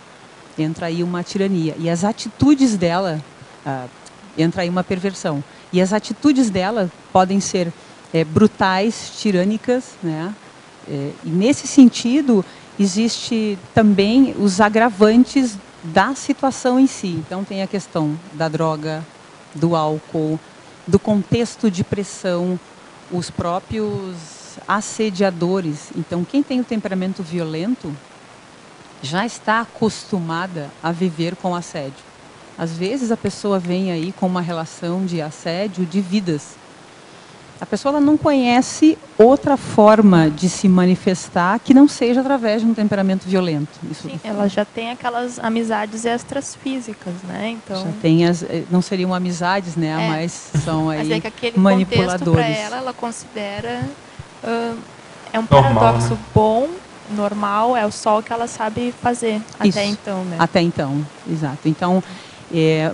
Entra aí uma tirania. E as atitudes dela, entra aí uma perversão. E as atitudes dela podem ser brutais, tirânicas, né? E nesse sentido, existe também os agravantes da situação em si. Então, tem a questão da droga, do álcool, do contexto de pressão, os próprios assediadores. Então, quem tem o temperamento violento já está acostumada a viver com assédio. Às vezes, a pessoa vem aí com uma relação de assédio de vidas. A pessoa, ela não conhece outra forma de se manifestar que não seja através de um temperamento violento. Isso. Sim, ela já tem aquelas amizades extras físicas, né? Então, já tem não seriam amizades, né? Mas são aí mas é que aquele manipuladores. Contexto para ela considera é um Normal, paradoxo, né? bom, normal, é só o que ela sabe fazer Isso. até então, né? Até então, exato. Então,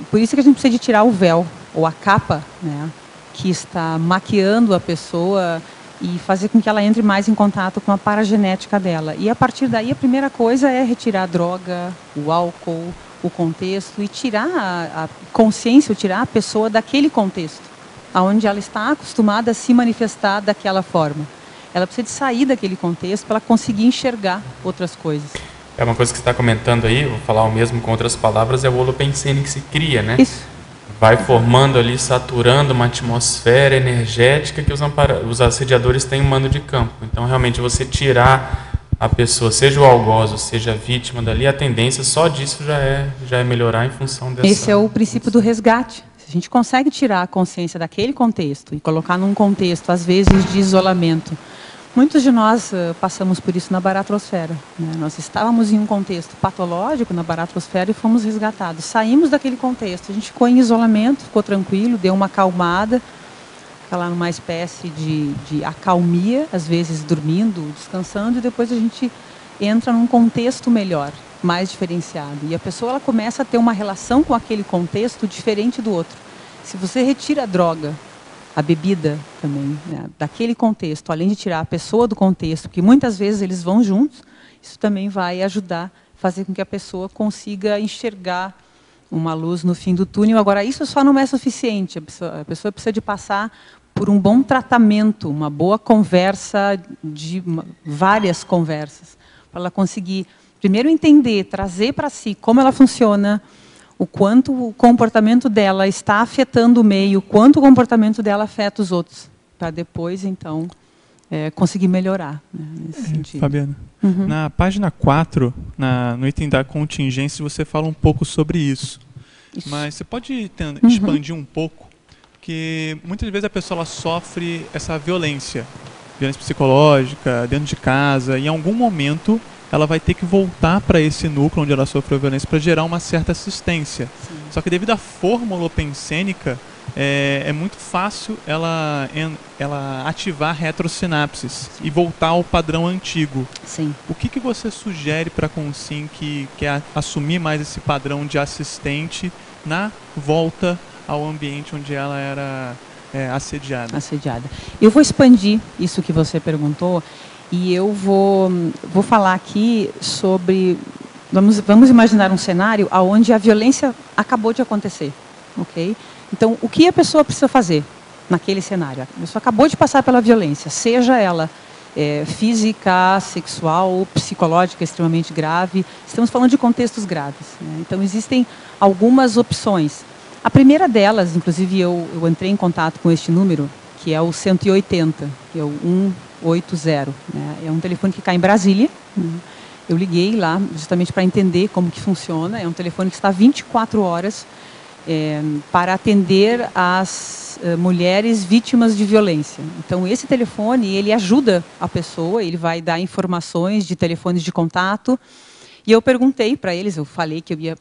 por isso que a gente precisa de tirar o véu ou a capa, né? que está maquiando a pessoa e fazer com que ela entre mais em contato com a paragenética dela. E a partir daí a primeira coisa é retirar a droga, o álcool, o contexto e tirar a consciência, tirar a pessoa daquele contexto, onde ela está acostumada a se manifestar daquela forma. Ela precisa de sair daquele contexto para ela conseguir enxergar outras coisas. É uma coisa que você está comentando aí, vou falar o mesmo com outras palavras, é o holopensene que se cria, né? Isso. Vai formando ali, saturando uma atmosfera energética que os assediadores têm um mando de campo. Então, realmente, você tirar a pessoa, seja o algoz, seja a vítima dali, a tendência só disso já é melhorar em função dessa... Esse é o princípio do resgate. Se a gente consegue tirar a consciência daquele contexto e colocar num contexto, às vezes, de isolamento. Muitos de nós passamos por isso na baratrosfera, né? Nós estávamos em um contexto patológico na baratrosfera e fomos resgatados. Saímos daquele contexto, a gente ficou em isolamento, ficou tranquilo, deu uma acalmada, fica lá numa espécie de acalmia, às vezes dormindo, descansando, e depois a gente entra num contexto melhor, mais diferenciado. E a pessoa ela começa a ter uma relação com aquele contexto diferente do outro. Se você retira a droga, a bebida também, né, daquele contexto, além de tirar a pessoa do contexto, que muitas vezes eles vão juntos, isso também vai ajudar a fazer com que a pessoa consiga enxergar uma luz no fim do túnel. Agora, isso só não é suficiente, a pessoa precisa de passar por um bom tratamento, uma boa conversa, várias conversas, para ela conseguir, primeiro, entender, trazer para si como ela funciona, o quanto o comportamento dela está afetando o meio, o quanto o comportamento dela afeta os outros, para depois, então, conseguir melhorar, né, nesse sentido. Fabiana, na página 4, no item da contingência, você fala um pouco sobre isso. Mas você pode expandir um pouco, porque muitas vezes a pessoa ela sofre essa violência psicológica, dentro de casa, e em algum momento ela vai ter que voltar para esse núcleo onde ela sofreu violência para gerar uma certa assistência. Sim. Só que devido à forma holopensênica, é muito fácil ela ativar retrosinapses e voltar ao padrão antigo. Sim. O que você sugere para a Consim que quer assumir mais esse padrão de assistente na volta ao ambiente onde ela era assediada? Eu vou expandir isso que você perguntou. E eu vou falar aqui sobre... Vamos imaginar um cenário onde a violência acabou de acontecer. Okay? Então, o que a pessoa precisa fazer naquele cenário? A pessoa acabou de passar pela violência, seja ela física, sexual, psicológica, extremamente grave. Estamos falando de contextos graves, né? Então, existem algumas opções. A primeira delas, inclusive, eu entrei em contato com este número, que é o 180, que é o 180, né? É um telefone que cai em Brasília. Eu liguei lá justamente para entender como que funciona. É um telefone que está 24 horas para atender as mulheres vítimas de violência. Então, esse telefone, ele ajuda a pessoa, ele vai dar informações de telefones de contato. E eu perguntei para eles, eu falei que eu ia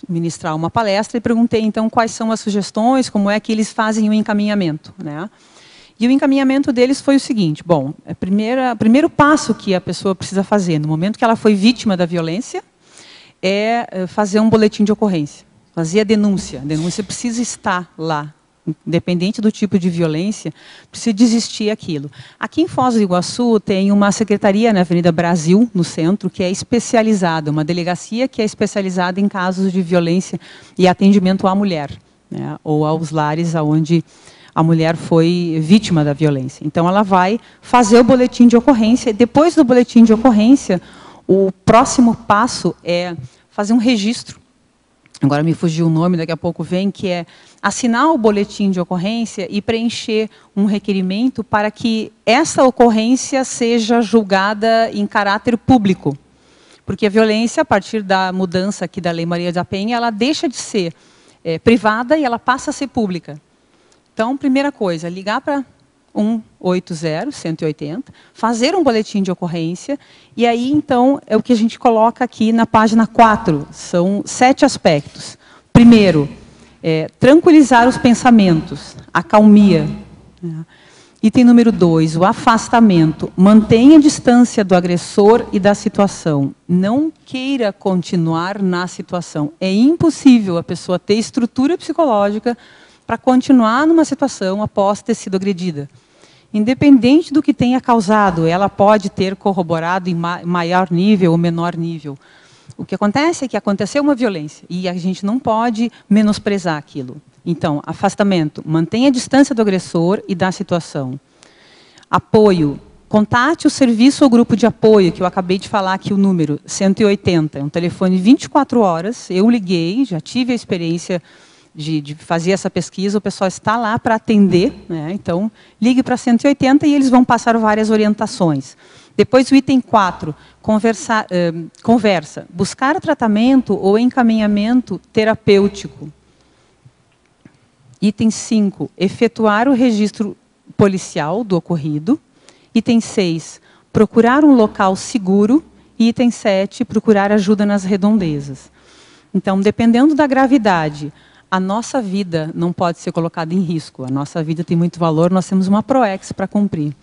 ministrar uma palestra e perguntei, então, quais são as sugestões, como é que eles fazem o encaminhamento, né? E o encaminhamento deles foi o seguinte: bom, o primeiro passo que a pessoa precisa fazer no momento que ela foi vítima da violência é fazer um boletim de ocorrência, fazer a denúncia. A denúncia precisa estar lá, independente do tipo de violência, precisa existir aquilo. Aqui em Foz do Iguaçu tem uma secretaria na Avenida Brasil, no centro, que é especializada, uma delegacia que é especializada em casos de violência e atendimento à mulher, né, ou aos lares onde a mulher foi vítima da violência. Então, ela vai fazer o boletim de ocorrência. Depois do boletim de ocorrência, o próximo passo é fazer um registro. Agora me fugiu o nome, daqui a pouco vem, que é assinar o boletim de ocorrência e preencher um requerimento para que essa ocorrência seja julgada em caráter público. Porque a violência, a partir da mudança aqui da Lei Maria da Penha, ela deixa de ser privada e ela passa a ser pública. Então, primeira coisa, ligar para 180, fazer um boletim de ocorrência, e aí, então, é o que a gente coloca aqui na página 4. São 7 aspectos. Primeiro, tranquilizar os pensamentos, acalmia. Item número 2, o afastamento. Mantenha a distância do agressor e da situação. Não queira continuar na situação. É impossível a pessoa ter estrutura psicológica para continuar numa situação após ter sido agredida. Independente do que tenha causado, ela pode ter corroborado em maior nível ou menor nível. O que acontece é que aconteceu uma violência e a gente não pode menosprezar aquilo. Então, afastamento, mantenha a distância do agressor e da situação. Apoio, contate o serviço ou grupo de apoio, que eu acabei de falar aqui o número, 180, é um telefone 24 horas, eu liguei, já tive a experiência de fazer essa pesquisa, o pessoal está lá para atender, né? Então, ligue para 180 e eles vão passar várias orientações. Depois, o item 4, conversa, buscar tratamento ou encaminhamento terapêutico. Item 5, efetuar o registro policial do ocorrido. Item 6, procurar um local seguro. E item 7, procurar ajuda nas redondezas. Então, dependendo da gravidade, a nossa vida não pode ser colocada em risco. A nossa vida tem muito valor, nós temos uma PROEX para cumprir.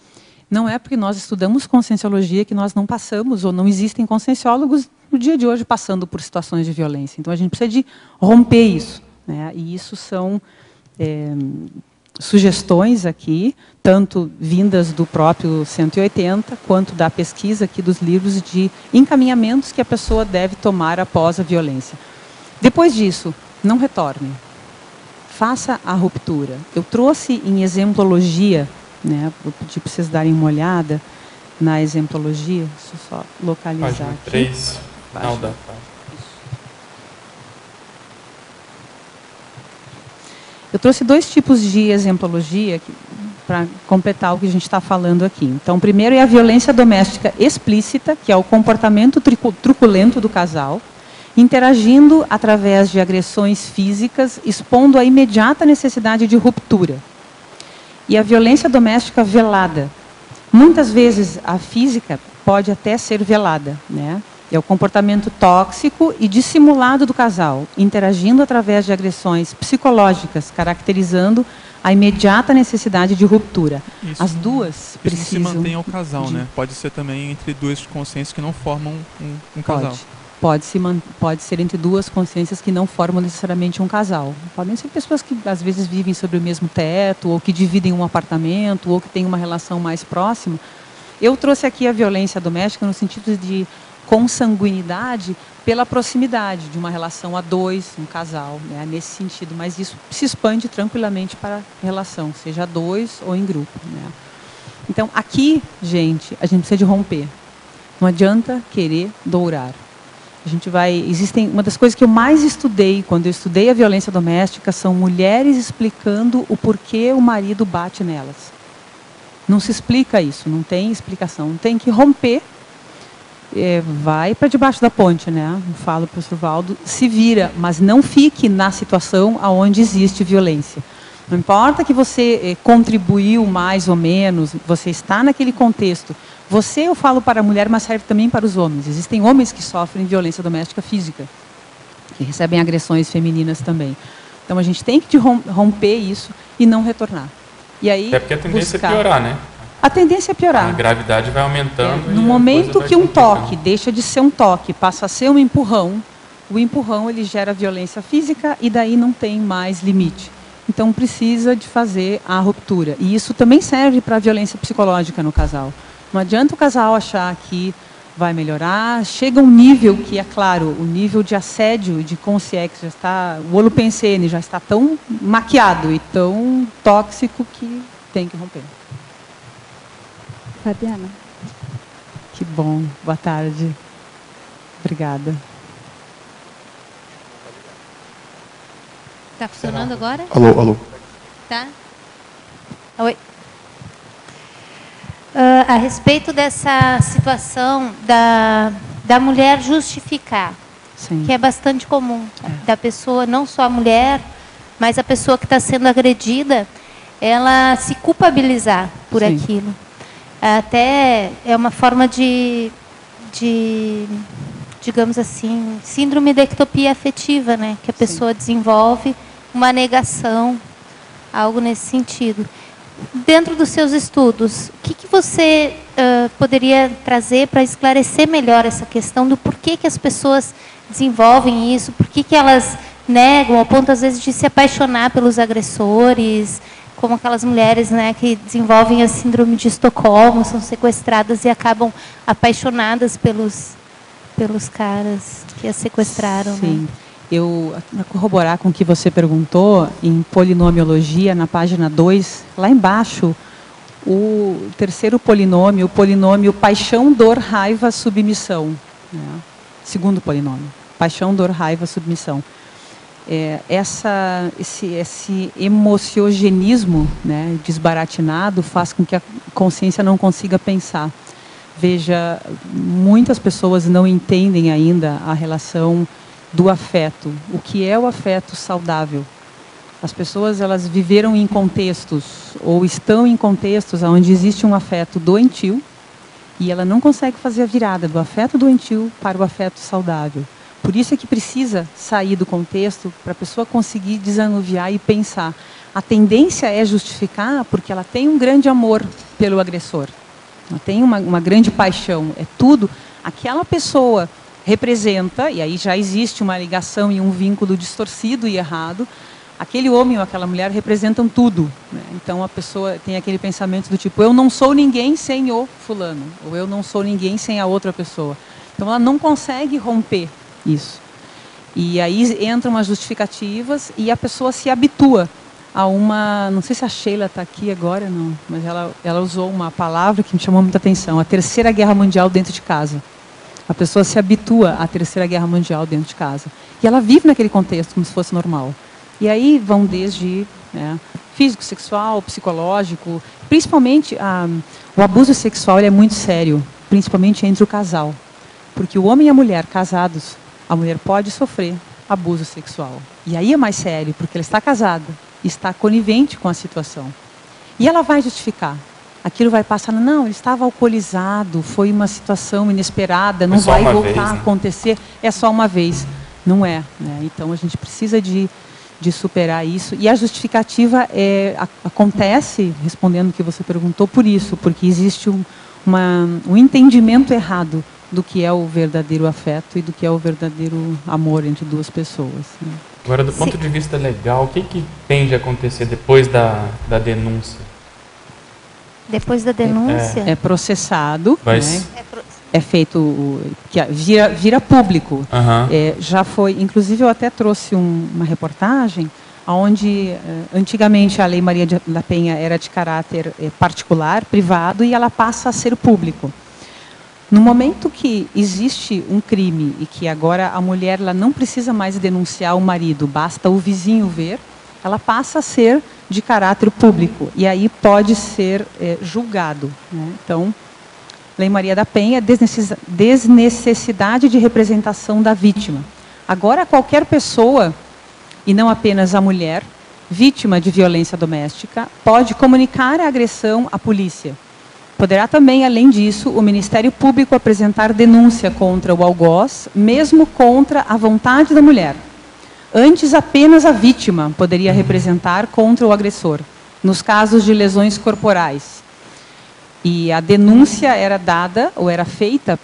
Não é porque nós estudamos conscienciologia que nós não passamos, ou não existem conscienciólogos no dia de hoje passando por situações de violência. Então, a gente precisa de romper isso, né? E isso são sugestões aqui, tanto vindas do próprio 180, quanto da pesquisa aqui dos livros de encaminhamentos que a pessoa deve tomar após a violência. Depois disso, não retorne. Faça a ruptura. Eu trouxe em exemplologia, né, vou pedir para vocês darem uma olhada na exemplologia, deixa eu só localizar página aqui. 3, final da página. Eu trouxe 2 tipos de exemplologia para completar o que a gente está falando aqui. Então, o primeiro é a violência doméstica explícita, que é o comportamento truculento do casal, interagindo através de agressões físicas, expondo a imediata necessidade de ruptura. E a violência doméstica velada. Muitas vezes a física pode até ser velada, né? É o comportamento tóxico e dissimulado do casal, interagindo através de agressões psicológicas, caracterizando a imediata necessidade de ruptura. Isso, as duas precisam... Isso se mantém ao casal, né? Pode ser também entre 2 consciências que não formam um casal. Pode ser entre 2 consciências que não formam necessariamente um casal. Podem ser pessoas que às vezes vivem sobre o mesmo teto, ou que dividem um apartamento, ou que têm uma relação mais próxima. Eu trouxe aqui a violência doméstica no sentido de consanguinidade pela proximidade de uma relação a 2, um casal, né, nesse sentido. Mas isso se expande tranquilamente para a relação, seja a 2 ou em grupo, né. Então, aqui, gente, a gente precisa de romper. Não adianta querer dourar. Uma das coisas que eu mais estudei, quando eu estudei a violência doméstica, são mulheres explicando o porquê o marido bate nelas. Não se explica isso, não tem explicação. Tem que romper. Vai para debaixo da ponte, né? Eu falo para o professor Valdo, se vira, mas não fique na situação onde existe violência. Não importa que você contribuiu mais ou menos, você está naquele contexto. Eu falo para a mulher, mas serve também para os homens. Existem homens que sofrem violência doméstica física, que recebem agressões femininas também. Então a gente tem que romper isso e não retornar. E aí, porque a tendência é piorar, né? A tendência é piorar. A gravidade vai aumentando. No momento que um toque deixa de ser um toque, passa a ser um empurrão, o empurrão ele gera violência física e daí não tem mais limite. Então precisa de fazer a ruptura. E isso também serve para a violência psicológica no casal. Não adianta o casal achar que vai melhorar. Chega um nível que, é claro, o nível de assédio, de consciência, já está, o holopensene já está tão maquiado e tão tóxico que tem que romper. Fabiana. Que bom. Boa tarde. Obrigada. Está funcionando agora? Alô, alô. Tá. Oi. A respeito dessa situação da mulher justificar, Sim. que é bastante comum, da pessoa, não só a mulher, mas a pessoa que está sendo agredida, ela se culpabilizar por Sim. aquilo. Até é uma forma de, digamos assim, síndrome da ectopia afetiva, né? Que a pessoa desenvolve uma negação, algo nesse sentido. Dentro dos seus estudos, o que você poderia trazer para esclarecer melhor essa questão do porquê que as pessoas desenvolvem isso, por que elas negam, ao ponto, às vezes, de se apaixonar pelos agressores, como aquelas mulheres, né, que desenvolvem a síndrome de Estocolmo, são sequestradas e acabam apaixonadas pelos caras que as sequestraram. Sim. Né? Eu, para corroborar com o que você perguntou, em polinomiologia, na página 2, lá embaixo, o terceiro polinômio, o polinômio paixão, dor, raiva, submissão. Né? Segundo polinômio, paixão, dor, raiva, submissão. Esse emociogenismo, né, desbaratinado faz com que a consciência não consiga pensar. Veja, muitas pessoas não entendem ainda a relação do afeto. O que é o afeto saudável? As pessoas, elas viveram em contextos, ou estão em contextos onde existe um afeto doentio, e ela não consegue fazer a virada do afeto doentio para o afeto saudável. Por isso é que precisa sair do contexto para a pessoa conseguir desanuviar e pensar. A tendência é justificar porque ela tem um grande amor pelo agressor. Ela tem uma grande paixão. É tudo. Aquela pessoa representa, e aí já existe uma ligação e um vínculo distorcido e errado, aquele homem ou aquela mulher representam tudo. Né? Então a pessoa tem aquele pensamento do tipo, eu não sou ninguém sem o fulano, ou eu não sou ninguém sem a outra pessoa. Então ela não consegue romper isso. E aí entram as justificativas e a pessoa se habitua a uma... Não sei se a Sheila está aqui agora, não, mas ela usou uma palavra que me chamou muita atenção, a Terceira Guerra Mundial dentro de casa. A pessoa se habitua à Terceira Guerra Mundial dentro de casa. E ela vive naquele contexto como se fosse normal. E aí vão desde físico, sexual, psicológico, principalmente o abuso sexual ele é muito sério, principalmente entre o casal. Porque o homem e a mulher casados, a mulher pode sofrer abuso sexual. E aí é mais sério, porque ela está casada, está conivente com a situação. E ela vai justificar. Aquilo vai passar, não, ele estava alcoolizado, foi uma situação inesperada, não vai voltar a acontecer, é só uma vez. Não é. Né? Então a gente precisa de superar isso. E a justificativa acontece, respondendo o que você perguntou, por isso, porque existe um entendimento errado do que é o verdadeiro afeto e do que é o verdadeiro amor entre duas pessoas. Né? Agora, do ponto de vista legal, o que tende a acontecer depois da denúncia? Depois da denúncia? É processado, Mas... né? É feito, vira público. Uhum. Já foi, inclusive eu até trouxe uma reportagem onde antigamente a Lei Maria da Penha era de caráter particular, privado, e ela passa a ser público. No momento que existe um crime e que agora a mulher ela não precisa mais denunciar o marido, basta o vizinho ver, ela passa a ser de caráter público e aí pode ser julgado. Né? Então, Lei Maria da Penha, desnecessidade de representação da vítima. Agora, qualquer pessoa, e não apenas a mulher, vítima de violência doméstica, pode comunicar a agressão à polícia. Poderá também, além disso, o Ministério Público apresentar denúncia contra o algoz, mesmo contra a vontade da mulher. Antes, apenas a vítima poderia representar contra o agressor, nos casos de lesões corporais. E a denúncia era dada, ou era feita,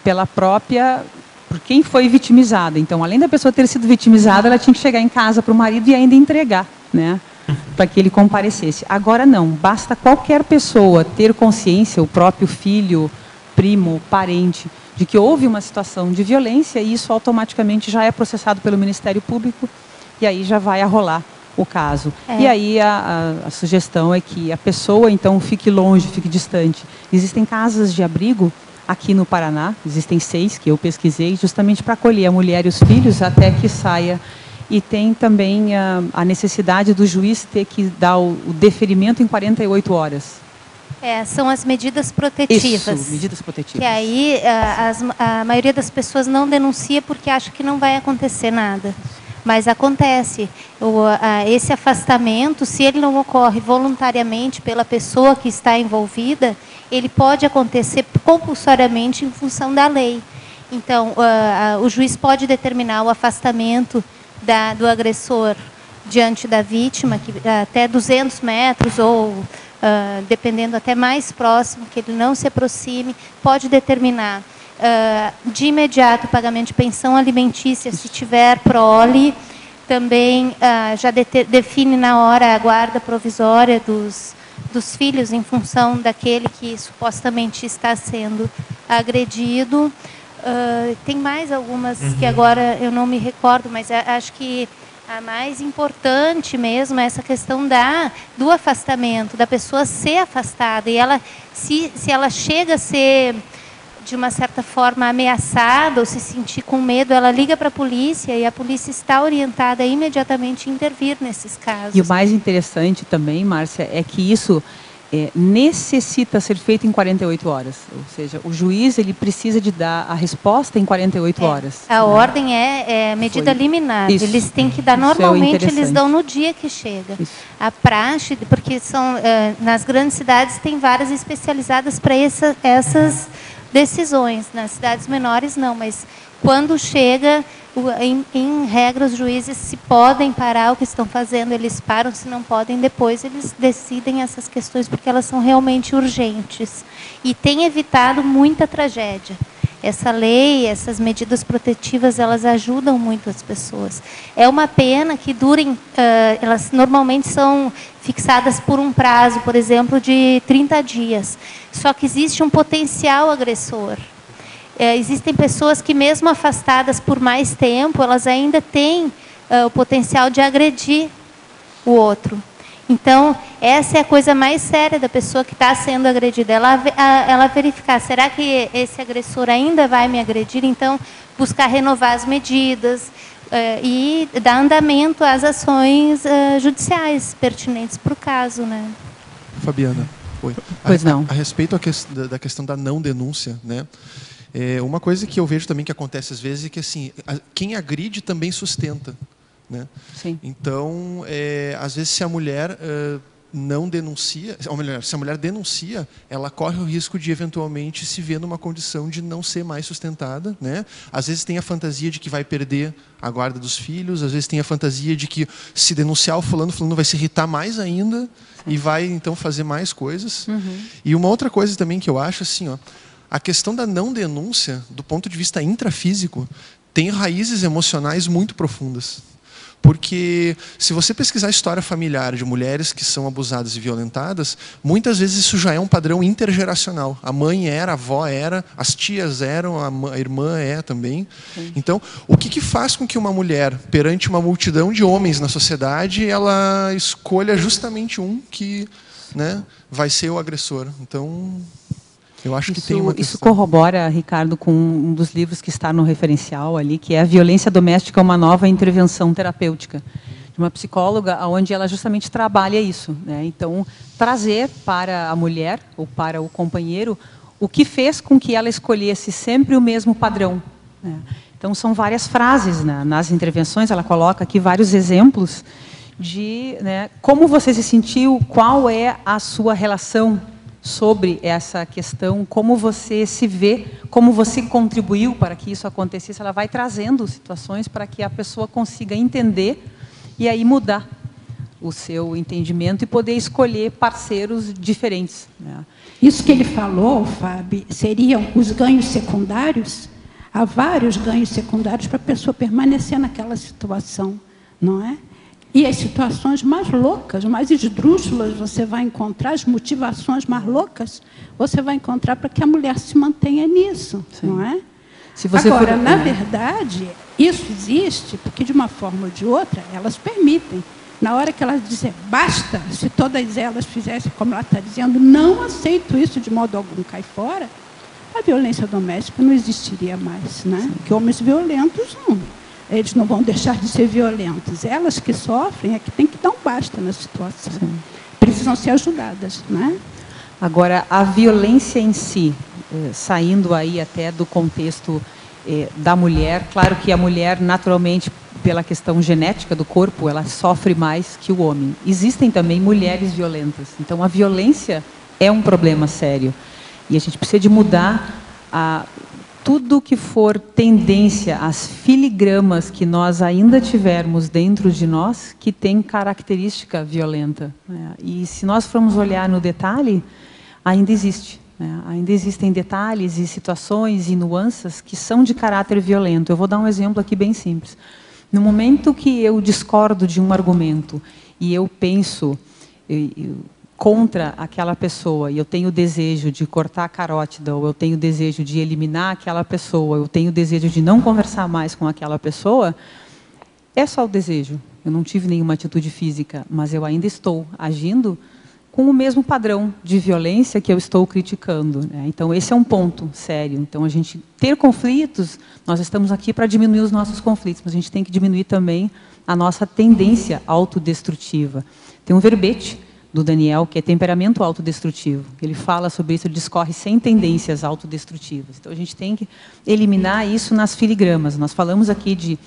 por quem foi vitimizada. Então, além da pessoa ter sido vitimizada, ela tinha que chegar em casa para o marido e ainda entregar, né? Para que ele comparecesse. Agora não, basta qualquer pessoa ter consciência, o próprio filho, primo, parente, de que houve uma situação de violência e isso automaticamente já é processado pelo Ministério Público e aí já vai rolar o caso. E aí a sugestão é que a pessoa então fique longe, fique distante. Existem casas de abrigo aqui no Paraná, existem 6 que eu pesquisei, justamente para acolher a mulher e os filhos até que saia. E tem também a necessidade do juiz ter que dar o deferimento em 48 horas. São as medidas protetivas. Isso, medidas protetivas. Que aí a maioria das pessoas não denuncia porque acha que não vai acontecer nada. Mas acontece. Esse afastamento, se ele não ocorre voluntariamente pela pessoa que está envolvida, ele pode acontecer compulsoriamente em função da lei. Então, o juiz pode determinar o afastamento do agressor diante da vítima, que até 200 metros ou, dependendo, até mais próximo, que ele não se aproxime, pode determinar de imediato o pagamento de pensão alimentícia se tiver prole, também já define na hora a guarda provisória dos filhos em função daquele que supostamente está sendo agredido. Tem mais algumas que agora eu não me recordo, mas acho que a mais importante mesmo é essa questão do afastamento, da pessoa ser afastada. E ela, se ela chega a ser, de uma certa forma, ameaçada ou se sentir com medo, ela liga para a polícia e a polícia está orientada a imediatamente intervir nesses casos. E o mais interessante também, Márcia, é que isso necessita ser feito em 48 horas. Ou seja, o juiz ele precisa de dar a resposta em 48 horas. A ordem é medida liminar. Isso. Eles têm que dar, normalmente eles dão no dia que chega. Isso. A praxe, porque nas grandes cidades tem varas especializadas para essas decisões. Nas cidades menores não, mas quando chega, em regra, os juízes, se podem parar o que estão fazendo, eles param, se não podem, depois eles decidem essas questões, porque elas são realmente urgentes. E tem evitado muita tragédia. Essa lei, essas medidas protetivas, elas ajudam muito as pessoas. É uma pena que durem, elas normalmente são fixadas por um prazo, por exemplo, de 30 dias. Só que existe um potencial agressor. Existem pessoas que, mesmo afastadas por mais tempo, elas ainda têm o potencial de agredir o outro. Então, essa é a coisa mais séria da pessoa que está sendo agredida. Ela verificar, será que esse agressor ainda vai me agredir? Então, buscar renovar as medidas e dar andamento às ações judiciais pertinentes para o caso, né? Fabiana, oi. Pois não. A respeito da questão da não denúncia, né? Uma coisa que eu vejo também que acontece às vezes é que assim, quem agride também sustenta, né? Sim. Então, às vezes se a mulher não denuncia, ou melhor, se a mulher denuncia, ela corre o risco de eventualmente se ver numa condição de não ser mais sustentada, né? Às vezes tem a fantasia de que vai perder a guarda dos filhos, às vezes tem a fantasia de que se denunciar o fulano vai se irritar mais ainda. Sim. E vai então fazer mais coisas. Uhum. E uma outra coisa também que eu acho assim, ó, a questão da não denúncia, do ponto de vista intrafísico, tem raízes emocionais muito profundas. Porque se você pesquisar a história familiar de mulheres que são abusadas e violentadas, muitas vezes isso já é um padrão intergeracional. A mãe era, a avó era, as tias eram, a irmã é também. Sim. Então, o que faz com que uma mulher, perante uma multidão de homens na sociedade, ela escolha justamente um que, né, vai ser o agressor? Então, eu acho que tem uma questão. Isso corrobora, Ricardo, com um dos livros que está no referencial ali, que é A Violência Doméstica, uma nova intervenção terapêutica, de uma psicóloga, onde ela justamente trabalha isso, né? Então, trazer para a mulher, ou para o companheiro, o que fez com que ela escolhesse sempre o mesmo padrão, né? Então, são várias frases, né, nas intervenções, ela coloca aqui vários exemplos de, né, como você se sentiu, qual é a sua relação sobre essa questão, como você se vê, como você contribuiu para que isso acontecesse. Ela vai trazendo situações para que a pessoa consiga entender e aí mudar o seu entendimento e poder escolher parceiros diferentes, né? Isso que ele falou, Fábio, seriam os ganhos secundários. Há vários ganhos secundários para a pessoa permanecer naquela situação, não é? E as situações mais loucas, mais esdrúxulas, você vai encontrar, as motivações mais loucas, você vai encontrar para que a mulher se mantenha nisso, sim, não é? Se você Agora, na verdade, isso existe porque, de uma forma ou de outra, elas permitem. Na hora que elas dizem, basta, se todas elas fizessem como ela está dizendo, não aceito isso de modo algum, cai fora, a violência doméstica não existiria mais, né? Porque homens violentos não. Eles não vão deixar de ser violentos. Elas que sofrem é que tem que dar um basta na situação. Sim. Precisam ser ajudadas, né? Agora, a violência em si, saindo aí até do contexto da mulher, claro que a mulher, naturalmente, pela questão genética do corpo, ela sofre mais que o homem. Existem também mulheres violentas. Então, a violência é um problema sério. E a gente precisa de mudar tudo que for tendência, as filigramas que nós ainda tivermos dentro de nós, que tem característica violenta, né? E se nós formos olhar no detalhe, ainda existe, né? Ainda existem detalhes e situações e nuances que são de caráter violento. Eu vou dar um exemplo aqui bem simples. No momento que eu discordo de um argumento e eu penso contra aquela pessoa, e eu tenho o desejo de cortar a carótida, ou eu tenho o desejo de eliminar aquela pessoa, eu tenho o desejo de não conversar mais com aquela pessoa, é só o desejo. Eu não tive nenhuma atitude física, mas eu ainda estou agindo com o mesmo padrão de violência que eu estou criticando, né? Então, esse é um ponto sério. Então, a gente ter conflitos, nós estamos aqui para diminuir os nossos conflitos, mas a gente tem que diminuir também a nossa tendência autodestrutiva. Tem um verbete do Daniel, que é temperamento autodestrutivo. Ele fala sobre isso, ele discorre sem tendências autodestrutivas. Então, a gente tem que eliminar isso nas filigramas. Nós falamos aqui de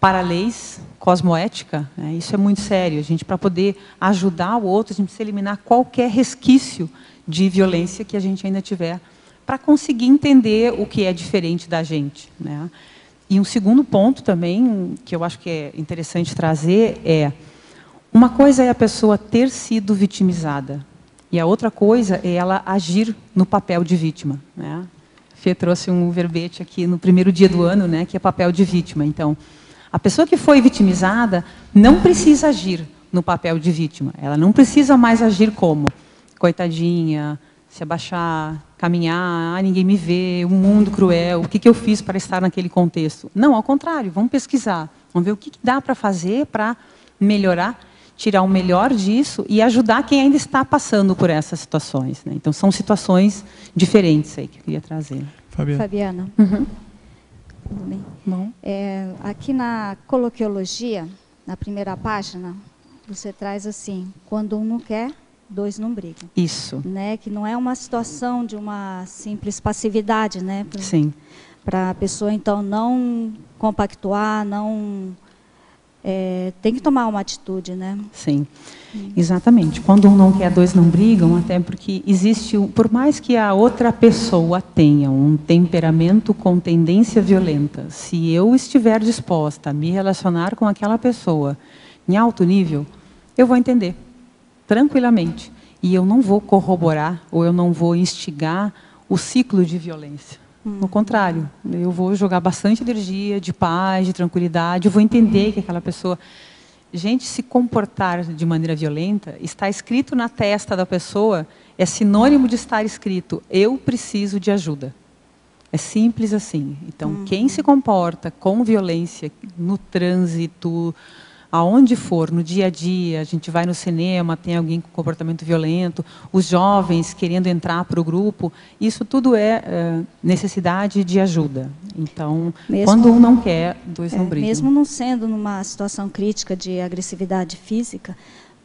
paraleis, cosmoética, né? Isso é muito sério. A gente, para poder ajudar o outro, a gente precisa eliminar qualquer resquício de violência que a gente ainda tiver, para conseguir entender o que é diferente da gente, né? E um segundo ponto também, que eu acho que é interessante trazer, é: uma coisa é a pessoa ter sido vitimizada, e a outra coisa é ela agir no papel de vítima, né? Fê trouxe um verbete aqui no primeiro dia do ano, né, que é papel de vítima. Então, a pessoa que foi vitimizada não precisa agir no papel de vítima. Ela não precisa mais agir como coitadinha, se abaixar, caminhar, ninguém me vê, um mundo cruel, o que eu fiz para estar naquele contexto. Não, ao contrário, vamos pesquisar, vamos ver o que dá para fazer para melhorar, tirar o melhor disso e ajudar quem ainda está passando por essas situações, né? Então, são situações diferentes aí que eu queria trazer. Fabiana. Uhum. Tudo bem? Bom. Aqui na coloquiologia, na primeira página, você traz assim: quando um não quer, dois não brigam. Isso. Né? Que não é uma situação de uma simples passividade, né? Sim. Para a pessoa, então, não compactuar, não... tem que tomar uma atitude, né? Sim, exatamente. Quando um não quer, dois não brigam, até porque existe, por mais que a outra pessoa tenha um temperamento com tendência violenta, se eu estiver disposta a me relacionar com aquela pessoa em alto nível, eu vou entender, tranquilamente. E eu não vou corroborar, ou eu não vou instigar o ciclo de violência. No contrário, eu vou jogar bastante energia, de paz, de tranquilidade, eu vou entender que aquela pessoa... Gente, se comportar de maneira violenta, está escrito na testa da pessoa, é sinônimo de estar escrito: eu preciso de ajuda. É simples assim. Então, quem se comporta com violência no trânsito, aonde for, no dia a dia, a gente vai no cinema, tem alguém com comportamento violento, os jovens querendo entrar para o grupo, isso tudo é necessidade de ajuda. Então, quando um não quer, dois não brigam. Mesmo não sendo numa situação crítica de agressividade física,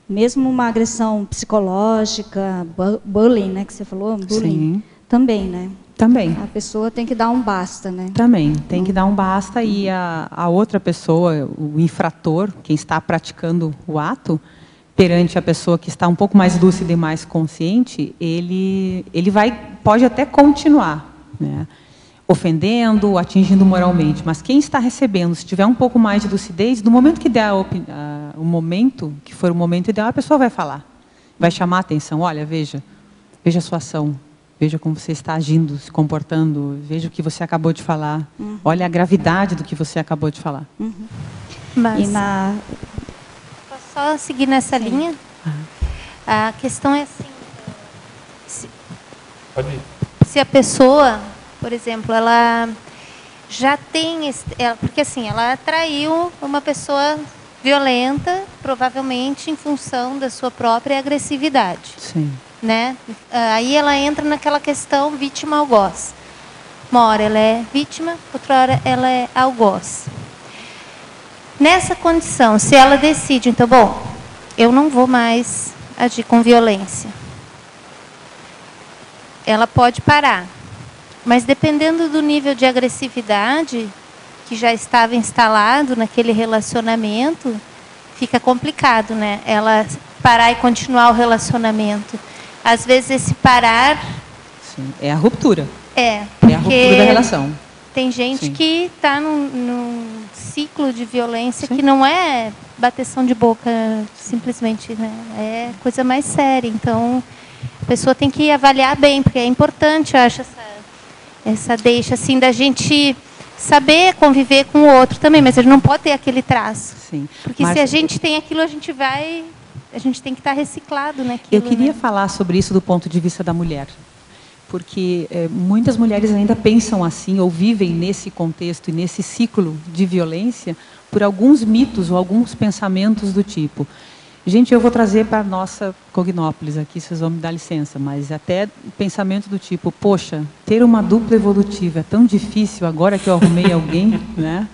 mesmo uma agressão psicológica, bullying, né, que você falou, bullying, sim, também, né? Também. A pessoa tem que dar um basta, né? Também, tem que dar um basta, e a outra pessoa, o infrator, quem está praticando o ato, perante a pessoa que está um pouco mais lúcida e mais consciente, ele pode até continuar, né, ofendendo, atingindo moralmente, mas quem está recebendo, se tiver um pouco mais de lucidez, no momento que der o momento, que for o momento ideal, a pessoa vai falar, vai chamar a atenção: olha, veja a sua ação, veja como você está agindo, se comportando, veja o que você acabou de falar, olha a gravidade do que você acabou de falar. Mas, E posso só seguir nessa linha? A questão é assim, Pode ir. se a pessoa, por exemplo, ela já tem... porque assim, ela atraiu uma pessoa violenta, provavelmente em função da sua própria agressividade. Sim. Né? Aí ela entra naquela questão vítima-algoz. Uma hora ela é vítima, outra hora ela é algoz. Nessa condição, se ela decide, então, bom, eu não vou mais agir com violência, ela pode parar. Mas dependendo do nível de agressividade que já estava instalado naquele relacionamento, fica complicado, né? Ela parar e continuar o relacionamento. Às vezes esse parar... Sim, é a ruptura. É a ruptura da relação. Tem gente Sim. que está num ciclo de violência, sim, que não é bateção de boca simplesmente, né? É coisa mais séria. Então, a pessoa tem que avaliar bem, porque é importante, eu acho, essa deixa assim, da gente saber conviver com o outro também, mas ele não pode ter aquele traço. Sim. Porque se a gente tem aquilo, a gente tem que estar reciclado naquilo. Eu queria falar sobre isso do ponto de vista da mulher. Porque muitas mulheres ainda pensam assim, ou vivem nesse contexto e nesse ciclo de violência, por alguns mitos ou alguns pensamentos do tipo. Gente, eu vou trazer para a nossa Cognópolis aqui, vocês vão me dar licença, mas até pensamento do tipo, poxa, ter uma dupla evolutiva é tão difícil agora que eu arrumei alguém, né?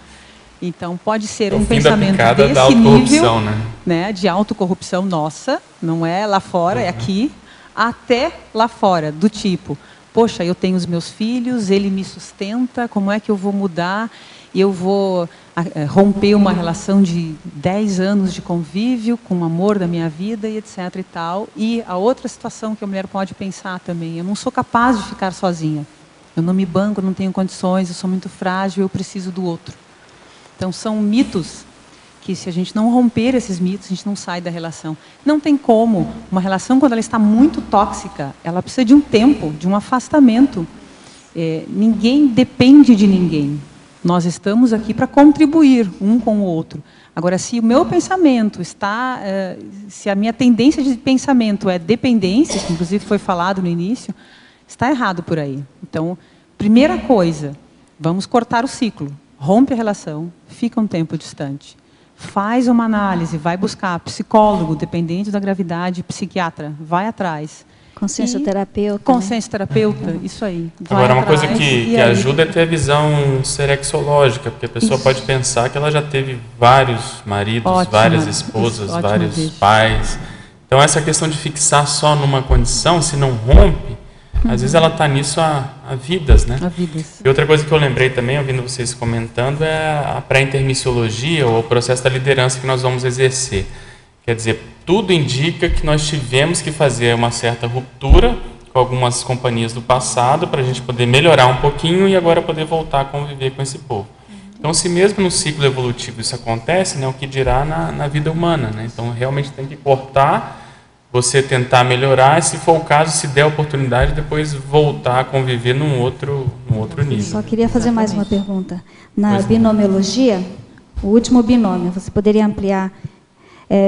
Então, pode ser um pensamento desse nível, né, de autocorrupção nossa, não é lá fora, é aqui, até lá fora, do tipo, poxa, eu tenho os meus filhos, ele me sustenta, como é que eu vou mudar? Eu vou romper uma relação de 10 anos de convívio com o amor da minha vida e etc. e tal. E a outra situação que a mulher pode pensar também, eu não sou capaz de ficar sozinha. Eu não me banco, eu não tenho condições, eu sou muito frágil, eu preciso do outro. Então, são mitos que, se a gente não romper esses mitos, a gente não sai da relação. Não tem como. Uma relação, quando ela está muito tóxica, ela precisa de um tempo, de um afastamento. Ninguém depende de ninguém. Nós estamos aqui para contribuir um com o outro. Agora, se o meu pensamento está... se a minha tendência de pensamento é dependência, que inclusive foi falado no início, está errado por aí. Então, primeira coisa, vamos cortar o ciclo. Rompe a relação, fica um tempo distante. Faz uma análise, vai buscar psicólogo, dependente da gravidade, psiquiatra, vai atrás. Consciencioterapeuta. Consciencioterapeuta, isso aí. Agora, uma coisa que ajuda é ter a visão serexológica, porque a pessoa pode pensar que ela já teve vários maridos, várias esposas, vários pais. Então, essa questão de fixar só numa condição, se não rompe, às vezes ela está nisso há vidas, né? E outra coisa que eu lembrei também, ouvindo vocês comentando, é a pré-intermissiologia, ou o processo da liderança que nós vamos exercer. Quer dizer, tudo indica que nós tivemos que fazer uma certa ruptura com algumas companhias do passado para a gente poder melhorar um pouquinho e agora poder voltar a conviver com esse povo. Então, se mesmo no ciclo evolutivo isso acontece, né, o que dirá na vida humana, né? Então, realmente tem que cortar, você tentar melhorar, e se for o caso, se der a oportunidade, depois voltar a conviver num outro nível. Só queria fazer mais uma pergunta. Na binomiologia, o último binômio, você poderia ampliar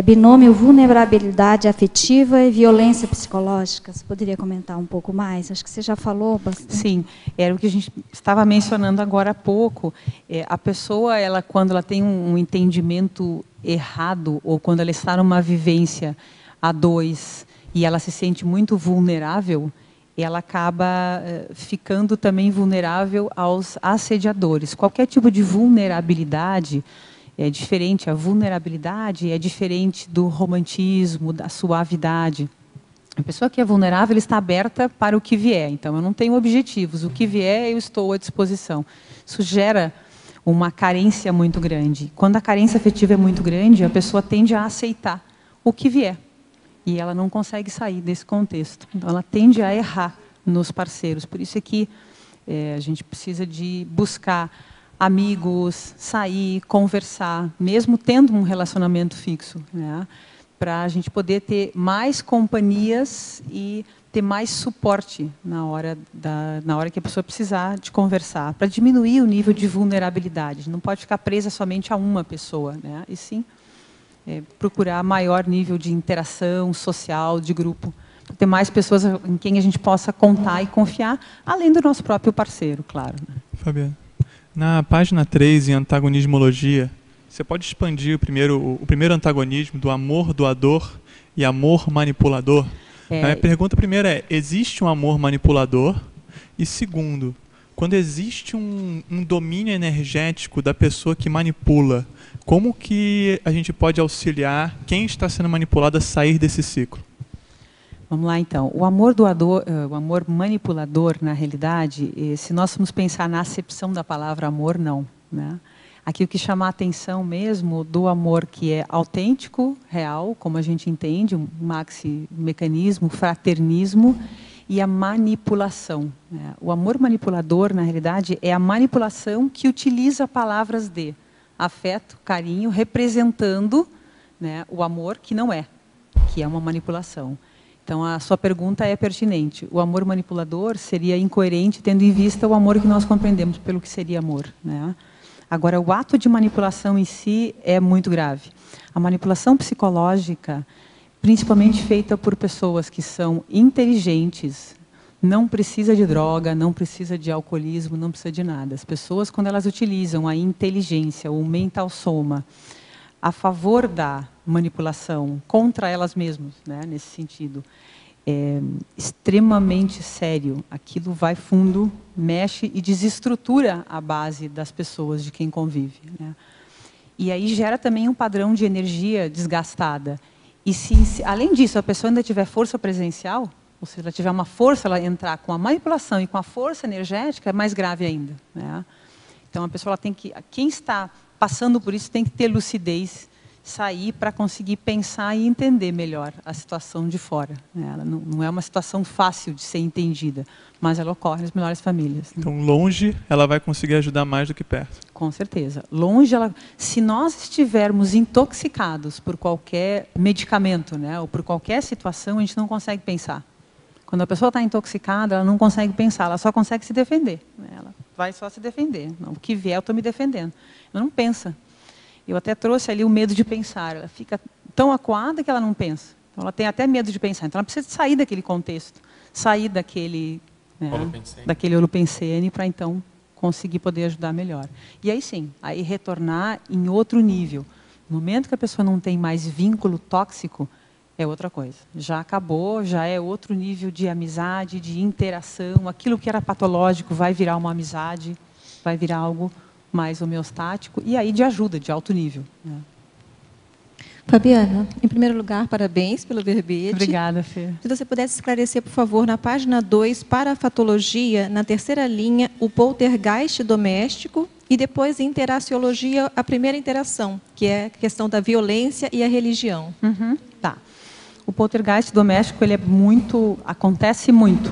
binômio vulnerabilidade afetiva e violência psicológica? Você poderia comentar um pouco mais? Acho que você já falou bastante. Sim, era o que a gente estava mencionando agora há pouco. A pessoa, quando ela tem um entendimento errado, ou quando ela está numa vivência a dois e ela se sente muito vulnerável, ela acaba ficando também vulnerável aos assediadores. Qualquer tipo de vulnerabilidade é diferente. A vulnerabilidade é diferente do romantismo, da suavidade. A pessoa que é vulnerável, ela está aberta para o que vier. Então, eu não tenho objetivos. O que vier, eu estou à disposição. Isso gera uma carência muito grande. Quando a carência afetiva é muito grande, a pessoa tende a aceitar o que vier. E ela não consegue sair desse contexto. Então, ela tende a errar nos parceiros. Por isso é que a gente precisa de buscar amigos, sair, conversar, mesmo tendo um relacionamento fixo, né? Para a gente poder ter mais companhias e ter mais suporte na hora que a pessoa precisar de conversar, para diminuir o nível de vulnerabilidade. Não pode ficar presa somente a uma pessoa, né? E sim procurar maior nível de interação social, de grupo, para ter mais pessoas em quem a gente possa contar e confiar, além do nosso próprio parceiro, claro. Né? Fabiana, na página 3, em antagonismologia, você pode expandir o primeiro antagonismo do amor doador e amor manipulador? A minha pergunta primeira é, existe um amor manipulador? E segundo, quando existe um domínio energético da pessoa que manipula, como que a gente pode auxiliar quem está sendo manipulado a sair desse ciclo? Vamos lá, então. O amor doador, o amor manipulador, na realidade, se nós formos pensar na acepção da palavra amor, não. Né? Aqui o que chama a atenção mesmo do amor que é autêntico, real, como a gente entende, um maxi-mecanismo, fraternismo, e a manipulação. Né? O amor manipulador, na realidade, é a manipulação que utiliza palavras de afeto, carinho, representando, né, o amor que não é, que é uma manipulação. Então, a sua pergunta é pertinente. O amor manipulador seria incoerente tendo em vista o amor que nós compreendemos pelo que seria amor, né? Agora, o ato de manipulação em si é muito grave. A manipulação psicológica, principalmente feita por pessoas que são inteligentes, não precisa de droga, não precisa de alcoolismo, não precisa de nada. As pessoas, quando elas utilizam a inteligência, o mental soma, a favor da manipulação, contra elas mesmas, né, nesse sentido, é extremamente sério. Aquilo vai fundo, mexe e desestrutura a base das pessoas, de quem convive, né? E aí gera também um padrão de energia desgastada. E se, além disso, a pessoa ainda tiver força presencial, ou se ela tiver uma força, ela entrar com a manipulação e com a força energética, é mais grave ainda, né? Então, a pessoa ela tem que... Quem está passando por isso tem que ter lucidez, sair para conseguir pensar e entender melhor a situação de fora, né? Ela não é uma situação fácil de ser entendida, mas ela ocorre nas melhores famílias, né? Então, longe, ela vai conseguir ajudar mais do que perto. Com certeza. Longe, se nós estivermos intoxicados por qualquer medicamento, né, ou por qualquer situação, a gente não consegue pensar. Quando a pessoa está intoxicada, ela não consegue pensar, ela só consegue se defender, né? Ela vai só se defender. Não, o que vier, eu estou me defendendo. Ela não pensa. Eu até trouxe ali o medo de pensar. Ela fica tão acuada que ela não pensa. Então, ela tem até medo de pensar. Então, ela precisa sair daquele contexto, sair daquele, né, daquele holopensene para, então, conseguir poder ajudar melhor. E aí, sim, aí retornar em outro nível. No momento que a pessoa não tem mais vínculo tóxico, é outra coisa. Já acabou, já é outro nível de amizade, de interação. Aquilo que era patológico vai virar uma amizade, vai virar algo mais homeostático, e aí de ajuda, de alto nível, né? Fabiana, em primeiro lugar, parabéns pelo verbete. Obrigada, Fê. Se você pudesse esclarecer, por favor, na página 2, para a fatologia, na terceira linha, o poltergeist doméstico, e depois, em interaciologia, a primeira interação, que é a questão da violência e a religião. Tá. O poltergeist doméstico, ele é muito, acontece muito,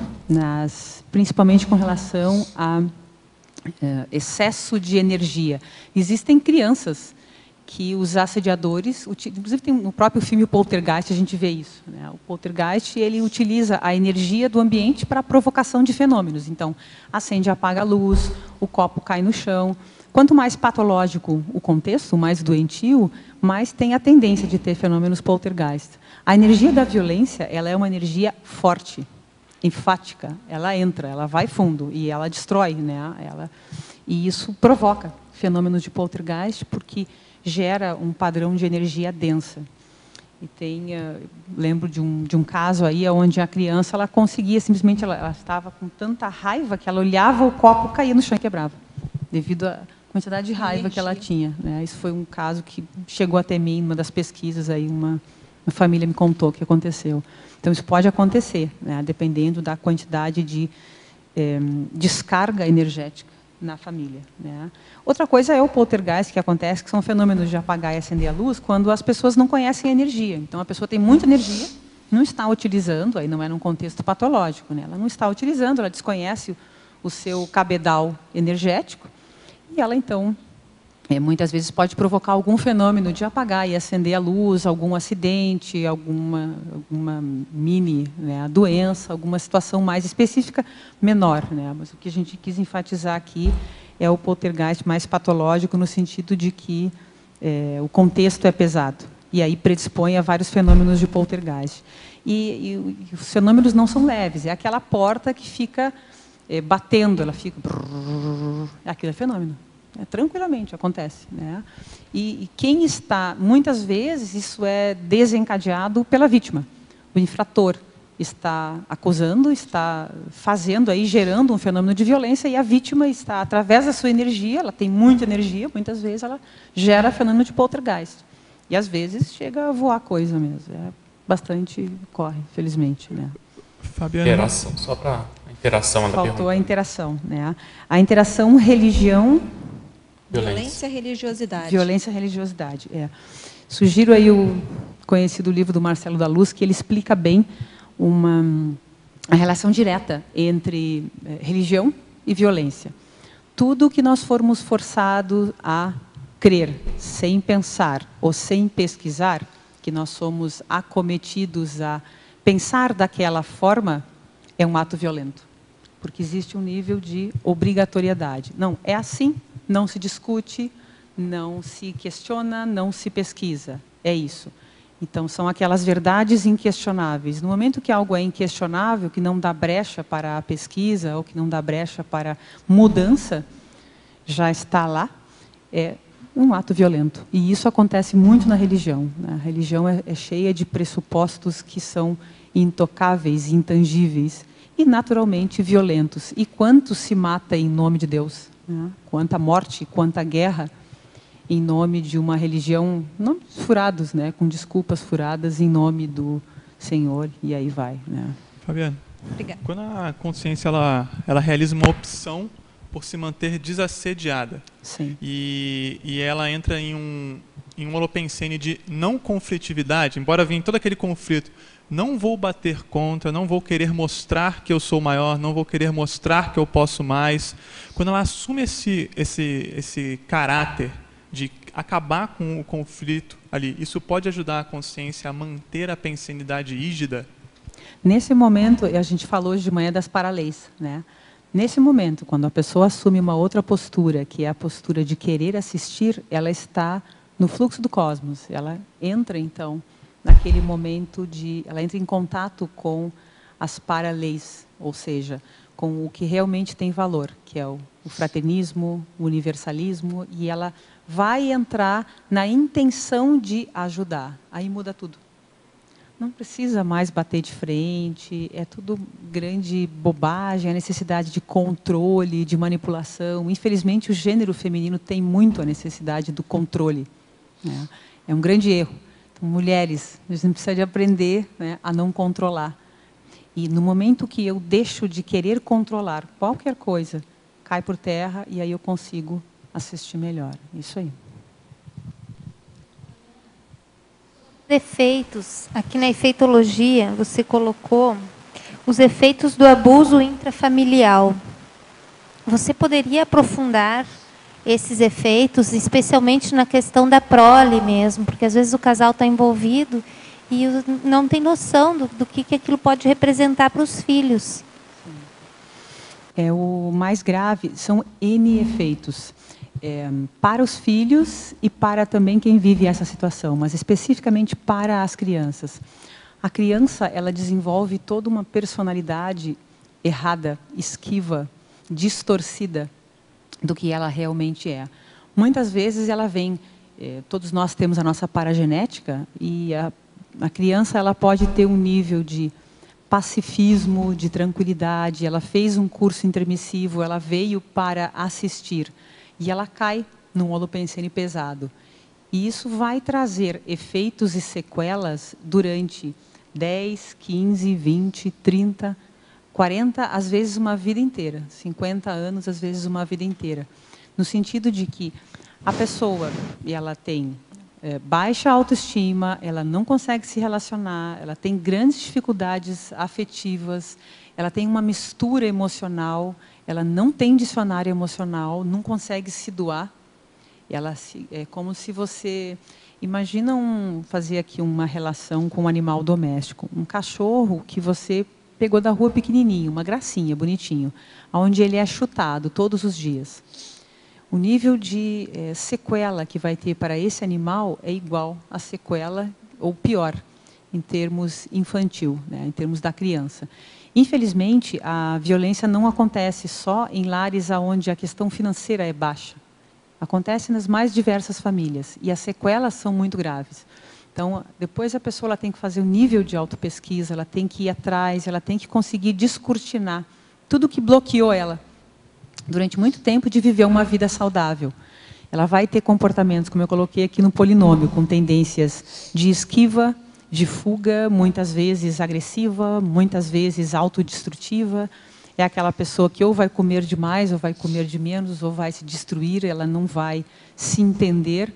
principalmente com relação a excesso de energia. Existem crianças que os assediadores, inclusive tem no próprio filme O Poltergeist, a gente vê isso, né? O poltergeist, ele utiliza a energia do ambiente para a provocação de fenômenos. Então, acende e apaga a luz, o copo cai no chão. Quanto mais patológico o contexto, mais doentio, mais tem a tendência de ter fenômenos poltergeist. A energia da violência, ela é uma energia forte, enfática, ela entra, ela vai fundo e ela destrói, né? E isso provoca fenômenos de poltergeist porque gera um padrão de energia densa. E lembro de um caso aí onde a criança ela conseguia simplesmente, ela estava com tanta raiva que ela olhava o copo, caía no chão e quebrava, devido à quantidade de raiva que ela tinha, né? Isso foi um caso que chegou até mim, uma das pesquisas aí, uma família me contou que aconteceu. Então, isso pode acontecer, né, dependendo da quantidade de descarga energética na família, né? Outra coisa é o poltergeist, que acontece, que são fenômenos de apagar e acender a luz, quando as pessoas não conhecem a energia. Então, a pessoa tem muita energia, não está utilizando, aí não é num contexto patológico, né? Ela não está utilizando, ela desconhece o seu cabedal energético, e ela, então, muitas vezes pode provocar algum fenômeno de apagar e acender a luz, algum acidente, alguma mini, né, doença, alguma situação mais específica, menor, né? Mas o que a gente quis enfatizar aqui é o poltergeist mais patológico, no sentido de que o contexto é pesado. E aí predispõe a vários fenômenos de poltergeist. E os fenômenos não são leves, é aquela porta que fica batendo, ela fica... Aquilo é fenômeno. Tranquilamente acontece, né? E quem está, muitas vezes, isso é desencadeado pela vítima. O infrator está acusando, está fazendo aí, gerando um fenômeno de violência, e a vítima está, através da sua energia, ela tem muita energia, muitas vezes ela gera fenômeno de poltergeist. E às vezes chega a voar coisa mesmo. Bastante corre, felizmente, né? Fabiana. Interação, só para a interação, ela faltou pergunta. A interação, né? A interação religião. Violência e religiosidade. Violência e religiosidade, Sugiro aí o conhecido livro do Marcelo da Luz, que ele explica bem a relação direta entre religião e violência. Tudo que nós formos forçados a crer, sem pensar ou sem pesquisar, que nós somos acometidos a pensar daquela forma é um ato violento, porque existe um nível de obrigatoriedade. Não, é assim, não se discute, não se questiona, não se pesquisa. É isso. Então, são aquelas verdades inquestionáveis. No momento que algo é inquestionável, que não dá brecha para a pesquisa, ou que não dá brecha para mudança, já está lá, é um ato violento. E isso acontece muito na religião. A religião é cheia de pressupostos que são intocáveis, intangíveis e, naturalmente, violentos. E quanto se mata em nome de Deus? Né? Quanta morte, quanta guerra em nome de uma religião, nomes furados, né? Com desculpas furadas em nome do Senhor, e aí vai. Né? Fabiana, Obrigada. quando a consciência ela realiza uma opção por se manter desassediada, sim, e ela entra em um holopensene de não conflitividade, embora venha todo aquele conflito, não vou bater contra, não vou querer mostrar que eu sou maior, não vou querer mostrar que eu posso mais. Quando ela assume esse caráter de acabar com o conflito ali, isso pode ajudar a consciência a manter a pensenidade rígida? Nesse momento, a gente falou hoje de manhã das paraleis, né? Nesse momento, quando a pessoa assume uma outra postura, que é a postura de querer assistir, ela está no fluxo do cosmos. Ela entra, então, naquele momento ela entra em contato com as paraleis, ou seja, com o que realmente tem valor, que é o fraternismo, o universalismo, e ela vai entrar na intenção de ajudar. Aí muda tudo. Não precisa mais bater de frente, é tudo grande bobagem, a necessidade de controle, de manipulação. Infelizmente, o gênero feminino tem muito a necessidade do controle. Né? É um grande erro. Então, mulheres, a gente precisa de aprender, né, a não controlar. E no momento que eu deixo de querer controlar qualquer coisa, cai por terra e aí eu consigo assistir melhor. Isso aí. Efeitos. Aqui na efeitologia, você colocou os efeitos do abuso intrafamiliar. Você poderia aprofundar esses efeitos, especialmente na questão da prole mesmo, porque às vezes o casal está envolvido e não tem noção do que aquilo pode representar para os filhos. É o mais grave, são N efeitos. Para os filhos e para também quem vive essa situação, mas especificamente para as crianças. A criança, ela desenvolve toda uma personalidade errada, esquiva, distorcida do que ela realmente é. Muitas vezes ela vem, todos nós temos a nossa paragenética, e a criança ela pode ter um nível de pacifismo, de tranquilidade, ela fez um curso intermissivo, ela veio para assistir, e ela cai num holopensene pesado. E isso vai trazer efeitos e sequelas durante 10, 15, 20, 30, 40, às vezes uma vida inteira. 50 anos, às vezes uma vida inteira. No sentido de que a pessoa ela tem baixa autoestima, ela não consegue se relacionar, ela tem grandes dificuldades afetivas, ela tem uma mistura emocional, ela não tem dicionário emocional, não consegue se doar. É como se você... Imagina fazer aqui uma relação com um animal doméstico. Um cachorro que você pegou da rua pequenininho, uma gracinha, bonitinho, onde ele é chutado todos os dias. O nível de sequela que vai ter para esse animal é igual à sequela, ou pior, em termos infantil, né, em termos da criança. Infelizmente, a violência não acontece só em lares onde a questão financeira é baixa. Acontece nas mais diversas famílias, e as sequelas são muito graves. Então, depois a pessoa ela tem que fazer um nível de autopesquisa, ela tem que ir atrás, ela tem que conseguir descortinar tudo que bloqueou ela durante muito tempo de viver uma vida saudável. Ela vai ter comportamentos, como eu coloquei aqui no polinômio, com tendências de esquiva, de fuga, muitas vezes agressiva, muitas vezes autodestrutiva. É aquela pessoa que ou vai comer demais, ou vai comer de menos, ou vai se destruir, ela não vai se entender.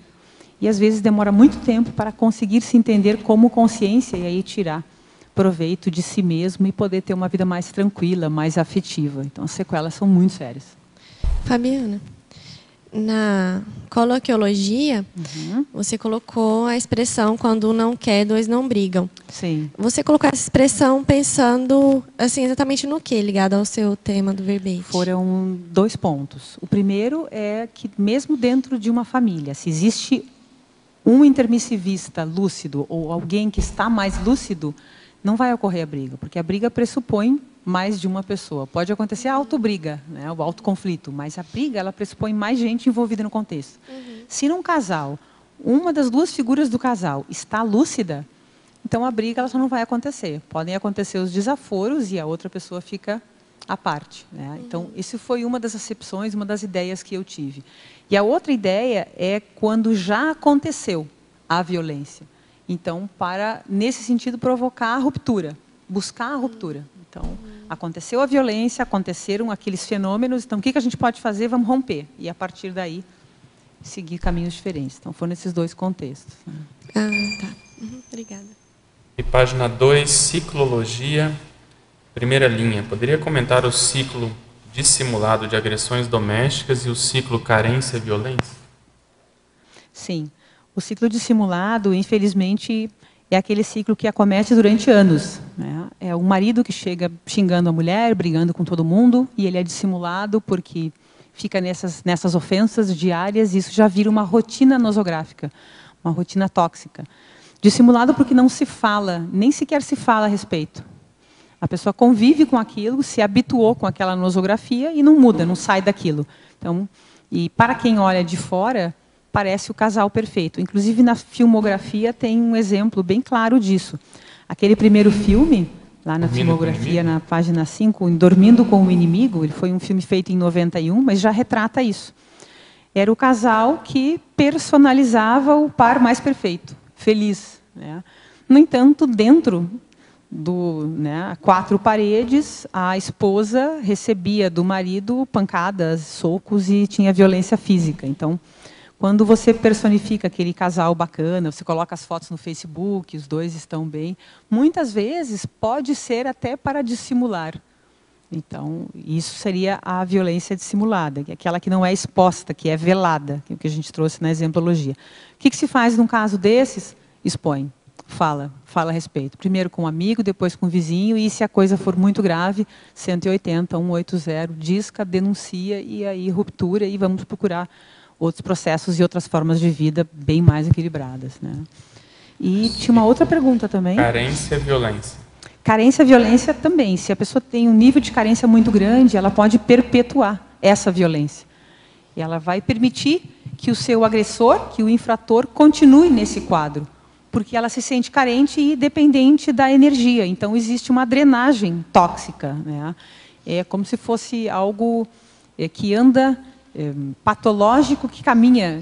E às vezes demora muito tempo para conseguir se entender como consciência e aí tirar proveito de si mesmo e poder ter uma vida mais tranquila, mais afetiva. Então as sequelas são muito sérias. Fabiana, na coloquiologia, você colocou a expressão quando um não quer, dois não brigam. Sim. Você colocou essa expressão pensando assim, exatamente no que, ligado ao seu tema do verbete? Foram 2 pontos. O primeiro é que, mesmo dentro de uma família, se existe um intermissivista lúcido ou alguém que está mais lúcido, não vai ocorrer a briga, porque a briga pressupõe mais de uma pessoa. Pode acontecer a autobriga, né, o autoconflito, mas a briga ela pressupõe mais gente envolvida no contexto. Se num casal, uma das 2 figuras do casal está lúcida, então a briga ela só não vai acontecer. Podem acontecer os desaforos e a outra pessoa fica à parte, né? Então, isso foi uma das acepções, uma das ideias que eu tive. E a outra ideia é quando já aconteceu a violência. Então, para, nesse sentido, provocar a ruptura, buscar a ruptura. Então, aconteceu a violência, aconteceram aqueles fenômenos, então o que a gente pode fazer? Vamos romper. E, a partir daí, seguir caminhos diferentes. Então, foram esses 2 contextos. Tá. Obrigada. E página 2, ciclologia, primeira linha. Poderia comentar o ciclo dissimulado de agressões domésticas e o ciclo carência e violência? Sim. O ciclo dissimulado, infelizmente, é aquele ciclo que acomete durante anos, né? É o marido que chega xingando a mulher, brigando com todo mundo, e ele é dissimulado porque fica nessas ofensas diárias, e isso já vira uma rotina nosográfica, uma rotina tóxica. Dissimulado porque não se fala, nem sequer se fala a respeito. A pessoa convive com aquilo, se habituou com aquela nosografia e não muda, não sai daquilo. Então, e para quem olha de fora, parece o casal perfeito. Inclusive, na filmografia, tem um exemplo bem claro disso. Aquele primeiro filme, lá na filmografia, na página 5, Dormindo com o Inimigo, ele foi um filme feito em 91, mas já retrata isso. Era o casal que personalizava o par mais perfeito, feliz, né? No entanto, dentro né, 4 paredes, a esposa recebia do marido pancadas, socos e tinha violência física. Então, quando você personifica aquele casal bacana, você coloca as fotos no Facebook, os 2 estão bem, muitas vezes pode ser até para dissimular. Então, isso seria a violência dissimulada, que é aquela que não é exposta, que é velada, que é o que a gente trouxe na exemplologia. O que se faz num caso desses? Expõe, fala a respeito. Primeiro com um amigo, depois com o vizinho, e se a coisa for muito grave, 180, 180, disca, denuncia, e aí ruptura, e vamos procurar outros processos e outras formas de vida bem mais equilibradas, né? E tinha uma outra pergunta também. Carência e violência. Carência e violência também. Se a pessoa tem um nível de carência muito grande, ela pode perpetuar essa violência. E ela vai permitir que o seu agressor, que o infrator, continue nesse quadro, porque ela se sente carente e dependente da energia. Então, existe uma drenagem tóxica, né? É como se fosse algo que anda... patológico, que caminha,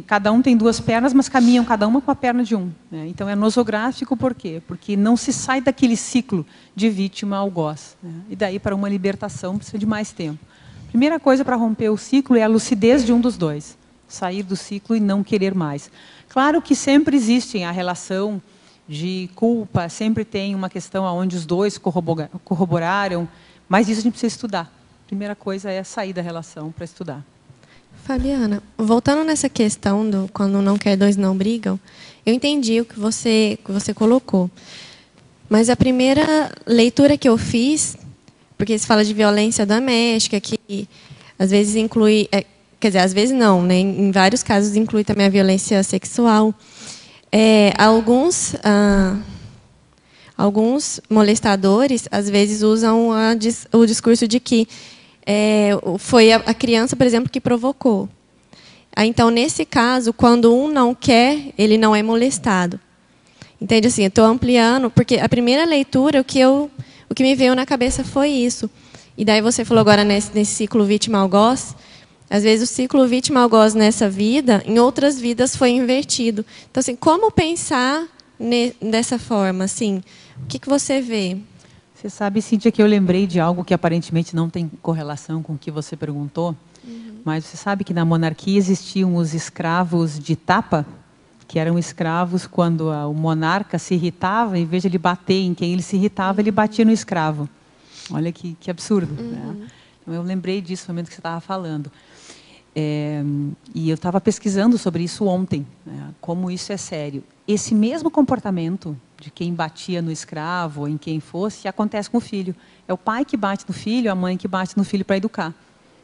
cada um tem 2 pernas, mas caminham cada uma com a perna de um, né? Então é nosográfico por quê? Porque não se sai daquele ciclo de vítima ao algoz, né? E daí para uma libertação precisa de mais tempo. Primeira coisa para romper o ciclo é a lucidez de um dos 2, sair do ciclo e não querer mais. Claro que sempre existe a relação de culpa, sempre tem uma questão onde os 2 corroboraram, mas isso a gente precisa estudar. Primeira coisa é sair da relação para estudar. Fabiana, voltando nessa questão do quando não quer, 2 não brigam, eu entendi o que você colocou. Mas a primeira leitura que eu fiz, porque se fala de violência doméstica, que às vezes inclui, quer dizer, às vezes não, né? Em vários casos inclui também a violência sexual. Alguns molestadores, às vezes, usam o discurso de que foi a criança, por exemplo, que provocou. Então, nesse caso, quando um não quer, ele não é molestado. Entende? Assim, eu estou ampliando, porque a primeira leitura, o que me veio na cabeça foi isso. E daí você falou agora nesse ciclo vítima-algoz. Às vezes, o ciclo vítima-algoz nessa vida, em outras vidas, foi invertido. Então, assim, como pensar dessa forma? Assim, o que você vê? Você sabe, Cíntia, que eu lembrei de algo que aparentemente não tem correlação com o que você perguntou, mas você sabe que na monarquia existiam os escravos de tapa, que eram escravos quando o monarca se irritava, em vez de ele bater em quem ele se irritava, ele batia no escravo. Olha que absurdo, né? Então, eu lembrei disso no momento que você estava falando. E eu estava pesquisando sobre isso ontem, né, como isso é sério. Esse mesmo comportamento de quem batia no escravo ou em quem fosse, acontece com o filho. É o pai que bate no filho, a mãe que bate no filho para educar.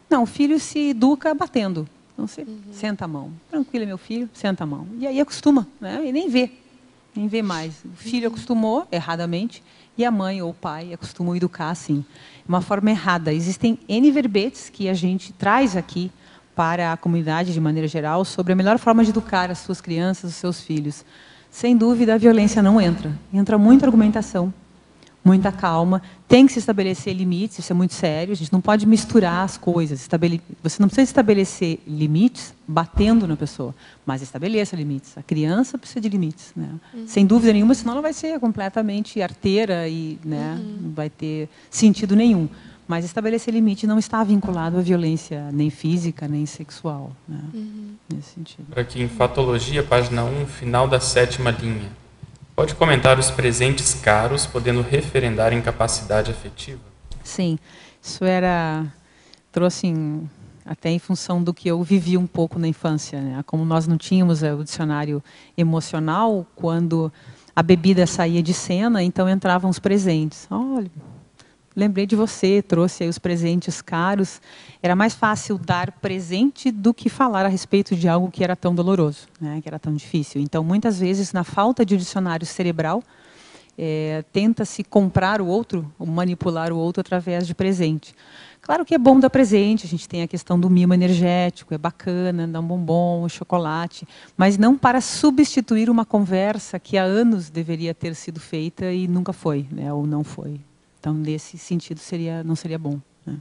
Não, o filho se educa batendo. Então, você senta a mão. Tranquilo, meu filho, senta a mão. E aí acostuma, né, e nem vê mais. O filho acostumou, erradamente, e a mãe ou o pai acostumam educar assim. De uma forma errada. Existem N verbetes que a gente traz aqui para a comunidade, de maneira geral, sobre a melhor forma de educar as suas crianças, os seus filhos. Sem dúvida, a violência não entra. Entra muita argumentação, muita calma. Tem que se estabelecer limites, isso é muito sério. A gente não pode misturar as coisas. Você não precisa estabelecer limites batendo na pessoa, mas estabeleça limites. A criança precisa de limites, né? Sem dúvida nenhuma, senão ela vai ser completamente arteira e, né, não vai ter sentido nenhum. Mas estabelecer limite não está vinculado à violência nem física, nem sexual, né? Nesse sentido. Aqui em Fatologia, página 1, final da 7ª linha. Pode comentar os presentes caros, podendo referendar incapacidade afetiva? Sim, isso trouxe até em função do que eu vivi um pouco na infância, né? Como nós não tínhamos o dicionário emocional, quando a bebida saía de cena, então entravam os presentes. Olha, lembrei de você, trouxe aí os presentes caros. Era mais fácil dar presente do que falar a respeito de algo que era tão doloroso, né, que era tão difícil. Então, muitas vezes, na falta de dicionário cerebral, tenta-se comprar o outro, ou manipular o outro através de presente. Claro que é bom dar presente, a gente tem a questão do mimo energético, é bacana, dar um bombom, um chocolate, mas não para substituir uma conversa que há anos deveria ter sido feita e nunca foi, né, ou não foi. Então, nesse sentido, não seria bom, né?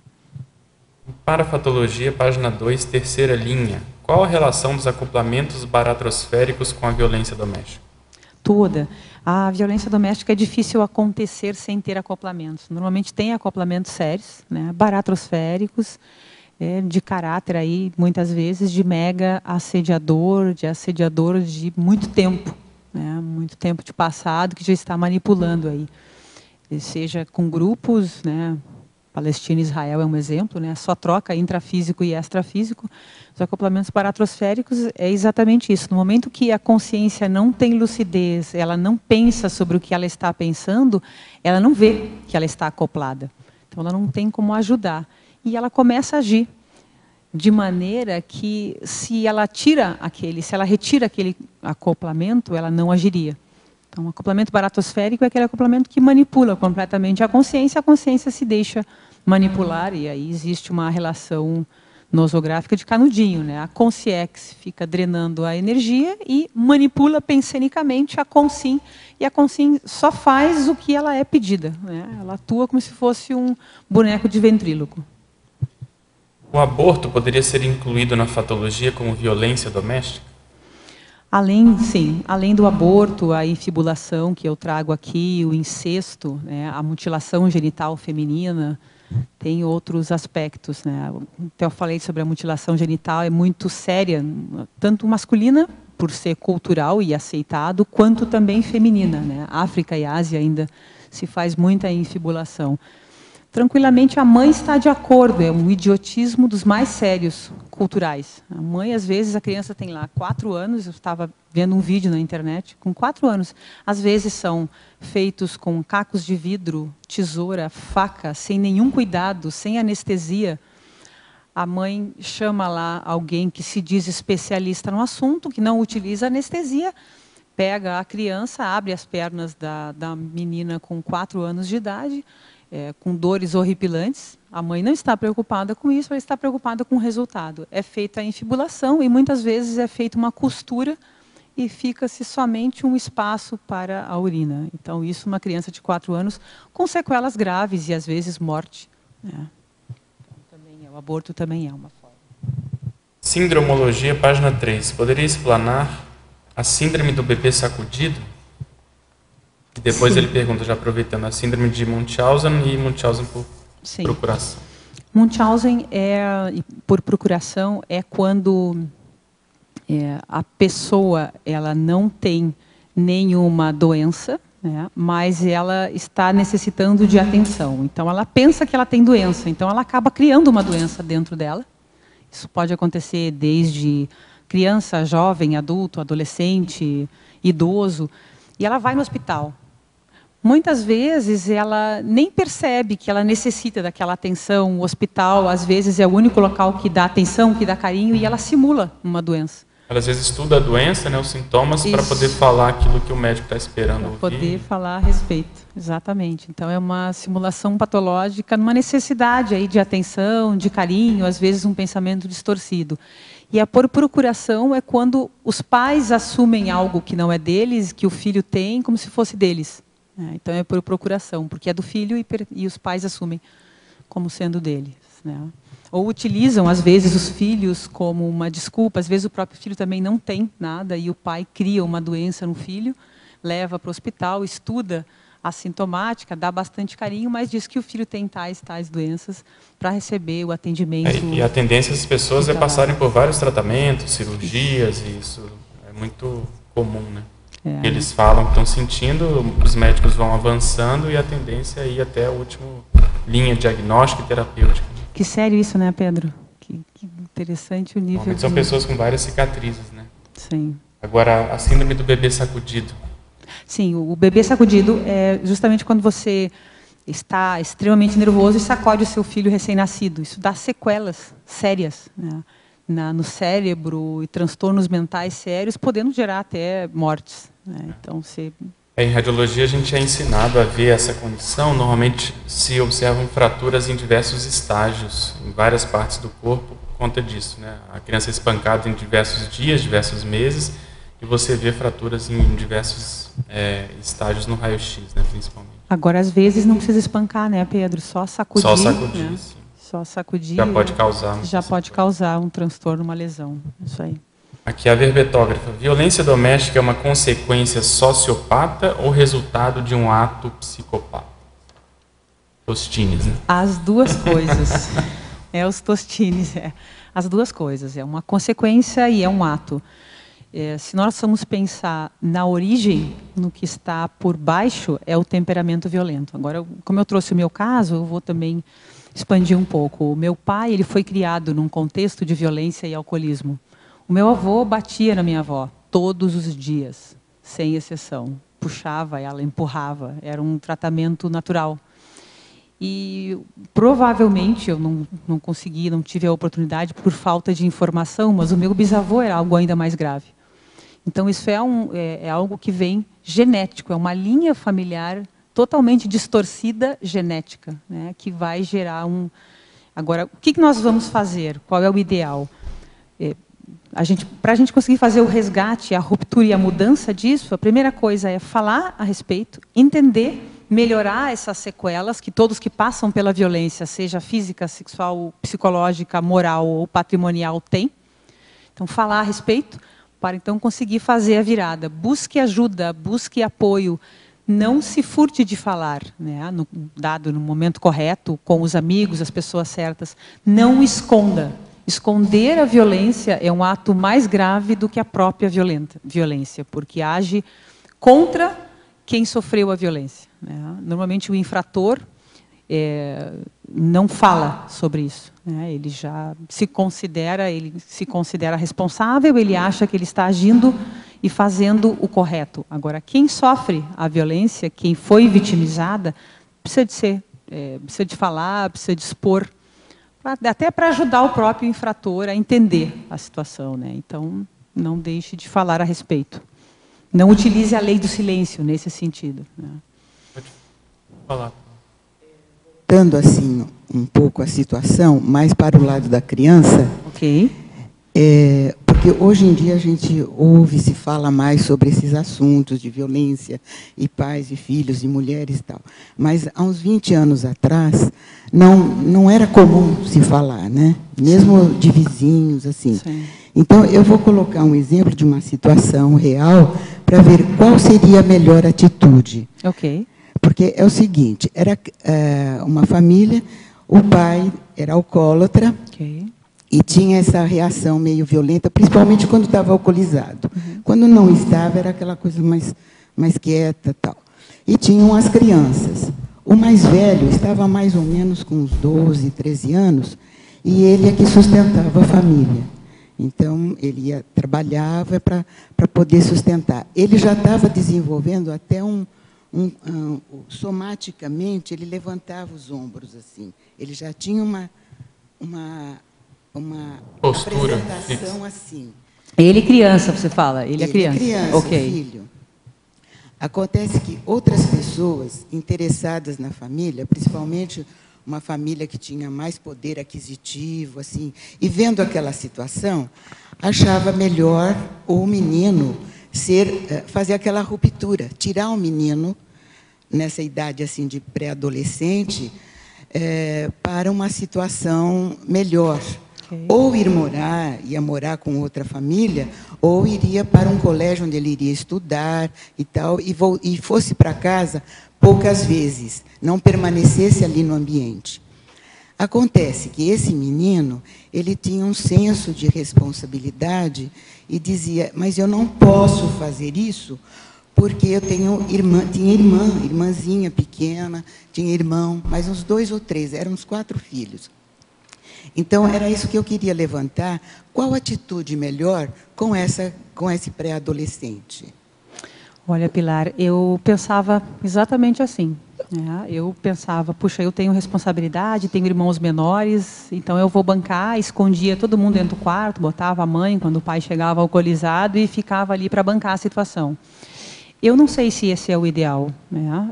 Para a Fatologia, página 2, 3ª linha. Qual a relação dos acoplamentos baratrosféricos com a violência doméstica? Toda. A violência doméstica é difícil acontecer sem ter acoplamentos. Normalmente tem acoplamentos sérios, né, baratrosféricos, de caráter aí, muitas vezes, de mega assediador de muito tempo, né, muito tempo de passado, que já está manipulando aí. Seja com grupos, né, Palestina e Israel é um exemplo, né, só troca intrafísico e extrafísico. Os acoplamentos baratrosféricos é exatamente isso. No momento que a consciência não tem lucidez, ela não pensa sobre o que ela está pensando, ela não vê que ela está acoplada. Então, ela não tem como ajudar. E ela começa a agir de maneira que, se ela retira aquele acoplamento, ela não agiria. Então, o acoplamento baratrosférico é aquele acoplamento que manipula completamente a consciência se deixa manipular, e aí existe uma relação nosográfica de canudinho, né? A consciex fica drenando a energia e manipula pensenicamente a consim, e a consim só faz o que ela é pedida, né? Ela atua como se fosse um boneco de ventríloco. O aborto poderia ser incluído na fatologia como violência doméstica? Além do aborto, a infibulação que eu trago aqui, o incesto, né, a mutilação genital feminina, tem outros aspectos, né? Então, eu falei sobre a mutilação genital, é muito séria, tanto masculina, por ser cultural e aceitado, quanto também feminina, né? África e Ásia ainda se faz muita infibulação. Tranquilamente, a mãe está de acordo, é um idiotismo dos mais sérios culturais. A mãe, às vezes, a criança tem lá 4 anos, eu estava vendo um vídeo na internet, com 4 anos, às vezes são feitos com cacos de vidro, tesoura, faca, sem nenhum cuidado, sem anestesia. A mãe chama lá alguém que se diz especialista no assunto, que não utiliza anestesia, pega a criança, abre as pernas da menina com 4 anos de idade, com dores horripilantes. A mãe não está preocupada com isso, ela está preocupada com o resultado. É feita a infibulação e muitas vezes é feita uma costura e fica-se somente um espaço para a urina. Então, isso uma criança de 4 anos com sequelas graves e às vezes morte. O aborto também é uma forma. Sindromologia, página 3. Poderia explanar a síndrome do bebê sacudido? E depois ele pergunta, já aproveitando, a síndrome de Munchausen e Munchausen por procuração. Munchausen por procuração é quando a pessoa ela não tem nenhuma doença, né, mas ela está necessitando de atenção. Então, ela pensa que ela tem doença, então ela acaba criando uma doença dentro dela Isso pode acontecer desde criança, jovem, adulto, adolescente, idoso, e ela vai no hospital. Muitas vezes ela nem percebe que ela necessita daquela atenção. O hospital, às vezes, é o único local que dá atenção, que dá carinho, e ela simula uma doença. Ela às vezes estuda a doença, né, os sintomas, para poder falar aquilo que o médico está esperando ouvir. Para poder falar a respeito, exatamente. Então é uma simulação patológica, numa necessidade aí de atenção, de carinho, às vezes um pensamento distorcido. E a por procuração é quando os pais assumem algo que não é deles, que o filho tem, como se fosse deles. Então é por procuração, porque é do filho e os pais assumem como sendo deles, né? Ou utilizam, às vezes, os filhos como uma desculpa. Às vezes o próprio filho também não tem nada e o pai cria uma doença no filho, leva para o hospital, estuda a sintomática, dá bastante carinho, mas diz que o filho tem tais doenças para receber o atendimento. E a tendência das pessoas é passarem por vários tratamentos, cirurgias, e isso é muito comum, né? Eles falam que estão sentindo, os médicos vão avançando e a tendência é ir até a última linha diagnóstica e terapêutica. Que sério isso, né, Pedro? Que interessante o nível. São pessoas com várias cicatrizes, né? Sim. Agora, a síndrome do bebê sacudido. Sim, o bebê sacudido é justamente quando você está extremamente nervoso e sacode o seu filho recém-nascido. Isso dá sequelas sérias, né, no cérebro e transtornos mentais sérios, podendo gerar até mortes, né? Então, em radiologia, a gente é ensinado a ver essa condição. Normalmente se observam fraturas em diversos estágios, em várias partes do corpo, por conta disso, né? A criança é espancada em diversos dias, diversos meses, e você vê fraturas em diversos estágios no raio-x, né, principalmente. Agora, às vezes, não precisa espancar, né, Pedro? Só sacudir. Só sacudir, né? sim. Só sacudir. Já pode causar. Já pode causar um transtorno, uma lesão. Isso aí. Aqui a verbetógrafa. Violência doméstica é uma consequência sociopata ou resultado de um ato psicopata? Tostines, né? As duas coisas. Os Tostines. As duas coisas. É uma consequência e é um ato. Se nós formos pensar na origem, no que está por baixo, é o temperamento violento. Agora, como eu trouxe o meu caso, eu vou também expandir um pouco. O meu pai, ele foi criado num contexto de violência e alcoolismo. O meu avô batia na minha avó todos os dias, sem exceção. Puxava ela, empurrava. Era um tratamento natural. E provavelmente eu não consegui, não tive a oportunidade por falta de informação, mas o meu bisavô era algo ainda mais grave. Então isso é algo que vem genético, é uma linha familiar totalmente distorcida genética, né, que vai gerar um... Agora, o que nós vamos fazer? Qual é o ideal? Para a gente conseguir fazer o resgate, a ruptura e a mudança disso, a primeira coisa é falar a respeito, entender, melhorar essas sequelas que todos que passam pela violência, seja física, sexual, psicológica, moral ou patrimonial, têm. Então, falar a respeito para então conseguir fazer a virada. Busque ajuda, busque apoio. Não se furte de falar, né, dado no momento correto, com os amigos, as pessoas certas. Não esconda. Esconder a violência é um ato mais grave do que a própria violência, porque age contra quem sofreu a violência, né? Normalmente o infrator não fala sobre isso, né? Ele já se considera responsável, ele acha que ele está agindo e fazendo o correto. Agora, quem sofre a violência, quem foi vitimizada, precisa de falar, precisa de expor, até para ajudar o próprio infrator a entender a situação, né? Então, não deixe de falar a respeito. Não utilize a lei do silêncio nesse sentido, né? Pode falar. Voltando assim um pouco a situação, mais para o lado da criança. Ok. Porque hoje em dia a gente ouve, se fala mais sobre esses assuntos de violência, e pais, e filhos, e mulheres e tal. Mas há uns 20 anos atrás, não era comum se falar, né? Mesmo de vizinhos, assim. Sim. Então, eu vou colocar um exemplo de uma situação real para ver qual seria a melhor atitude. Ok. Porque é o seguinte, era uma família, o pai era alcoólatra, okay, e tinha essa reação meio violenta, principalmente quando estava alcoolizado. Uhum. Quando não estava, era aquela coisa mais quieta, tal. E tinham as crianças. O mais velho estava mais ou menos com uns 12, 13 anos, e ele é que sustentava a família. Então, ele trabalhava para poder sustentar. Ele já estava desenvolvendo até somaticamente, ele levantava os ombros assim. Ele já tinha uma postura, apresentação assim. Ele criança, você fala? Ele é criança. Okay. Filho. Acontece que outras pessoas interessadas na família, principalmente uma família que tinha mais poder aquisitivo, assim, e vendo aquela situação, achava melhor o menino fazer aquela ruptura, tirar o menino nessa idade assim de pré-adolescente para uma situação melhor. Okay. Ou ia morar com outra família, ou iria para um colégio onde ele iria estudar e tal, e fosse para casa poucas vezes, não permanecesse ali no ambiente. Acontece que esse menino, ele tinha um senso de responsabilidade e dizia, mas eu não posso fazer isso porque eu tinha irmãzinha pequena, tinha irmão, mas uns 2 ou 3, eram uns 4 filhos. Então, era isso que eu queria levantar. Qual atitude melhor com esse pré-adolescente? Olha, Pilar, eu pensava exatamente assim. Né? Eu pensava, puxa, eu tenho responsabilidade, tenho irmãos menores, então eu vou bancar, escondia todo mundo dentro do quarto, botava a mãe quando o pai chegava alcoolizado e ficava ali para bancar a situação. Eu não sei se esse é o ideal. Né?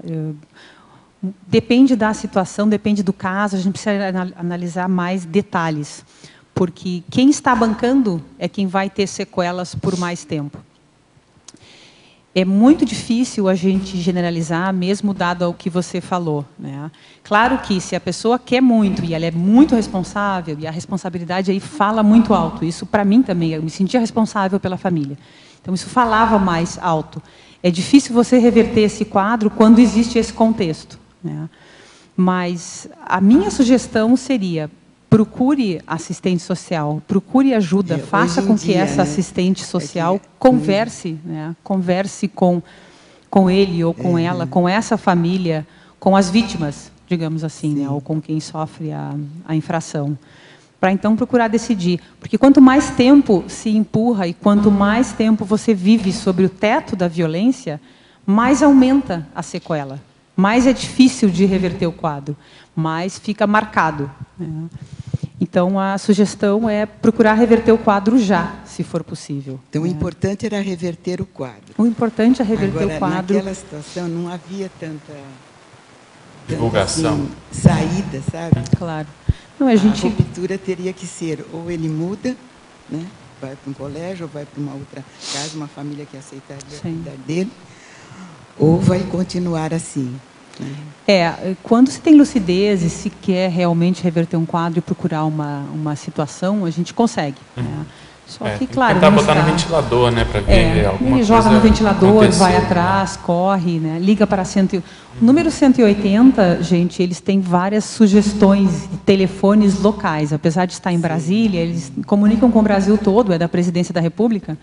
Depende da situação, depende do caso, a gente precisa analisar mais detalhes, porque quem está bancando é quem vai ter sequelas por mais tempo. É muito difícil a gente generalizar, mesmo dado ao que você falou. Né? Claro que se a pessoa quer muito e ela é muito responsável, e a responsabilidade aí fala muito alto, isso para mim também, eu me sentia responsável pela família. Então isso falava mais alto. É difícil você reverter esse quadro quando existe esse contexto. Né? Mas a minha sugestão seria, procure assistente social, procure ajuda, faça com que essa assistente social converse, né? Converse com ele ou com ela, com essa família, com as vítimas, digamos assim, né? Ou com quem sofre a infração. Para então procurar decidir. Porque quanto mais tempo se empurra e quanto mais tempo você vive sobre o teto da violência, mais aumenta a sequela. Mais é difícil de reverter o quadro, mais fica marcado. Né? Então, a sugestão é procurar reverter o quadro já, se for possível. Então, o importante era reverter o quadro. O importante é reverter o quadro. Naquela situação, não havia tanta divulgação. Assim, saída, sabe? Claro. Não, a ruptura teria que ser, ou ele muda, né? Vai para um colégio, ou vai para uma outra casa, uma família que aceitaria cuidar dele, ou vai continuar assim. Quando se tem lucidez e se quer realmente reverter um quadro e procurar uma situação, a gente consegue. Né? Só que, claro... Tentar botar no ventilador, né, para ver alguma coisa. Ele joga no ventilador, acontecer, vai atrás, corre, né, liga para o número 180, gente, eles têm várias sugestões de telefones locais. Apesar de estar em Brasília, eles comunicam com o Brasil todo, é da Presidência da República.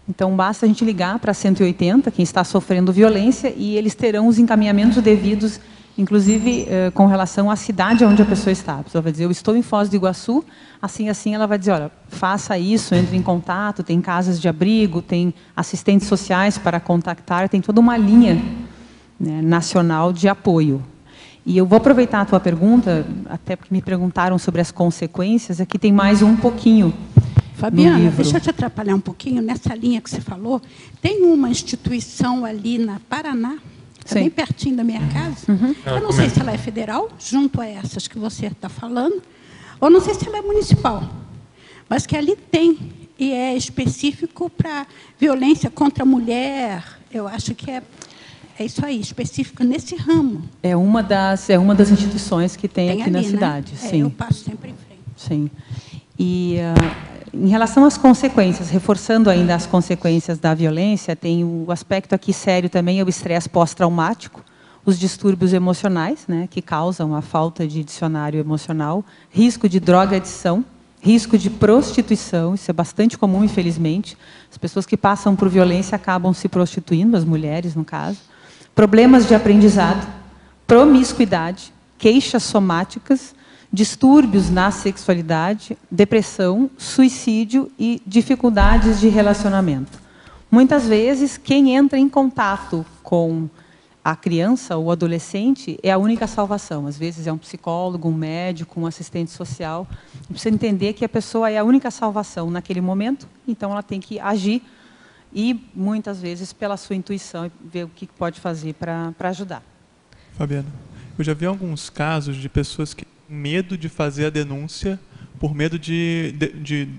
Então, basta a gente ligar para 180, quem está sofrendo violência, e eles terão os encaminhamentos devidos, inclusive com relação à cidade onde a pessoa está. A pessoa vai dizer, eu estou em Foz do Iguaçu, assim, ela vai dizer, olha, faça isso, entre em contato, tem casas de abrigo, tem assistentes sociais para contactar, tem toda uma linha, né, nacional de apoio. E eu vou aproveitar a tua pergunta, até porque me perguntaram sobre as consequências, aqui tem mais um pouquinho. Fabiana, deixa eu te atrapalhar um pouquinho. Nessa linha que você falou, tem uma instituição ali na Paraná, bem pertinho da minha casa. Eu não sei se ela é federal, junto a essas que você está falando, ou não sei se ela é municipal, mas que ali tem, e é específico para violência contra a mulher. Eu acho que é isso aí, específico nesse ramo. É uma das instituições que tem aqui ali, na cidade. Sim. Eu passo sempre em frente. Sim. E... em relação às consequências, reforçando ainda as consequências da violência, tem o aspecto aqui sério também, é o estresse pós-traumático, os distúrbios emocionais, né, que causam a falta de dicionário emocional, risco de droga-adição, risco de prostituição, isso é bastante comum, infelizmente. As pessoas que passam por violência acabam se prostituindo, as mulheres, no caso. Problemas de aprendizado, promiscuidade, queixas somáticas, distúrbios na sexualidade, depressão, suicídio e dificuldades de relacionamento. Muitas vezes, quem entra em contato com a criança ou adolescente é a única salvação. Às vezes é um psicólogo, um médico, um assistente social. Precisa entender que a pessoa é a única salvação naquele momento, então ela tem que agir e, muitas vezes, pela sua intuição, ver o que pode fazer para ajudar. Fabiana, eu já vi alguns casos de pessoas que medo de fazer a denúncia por medo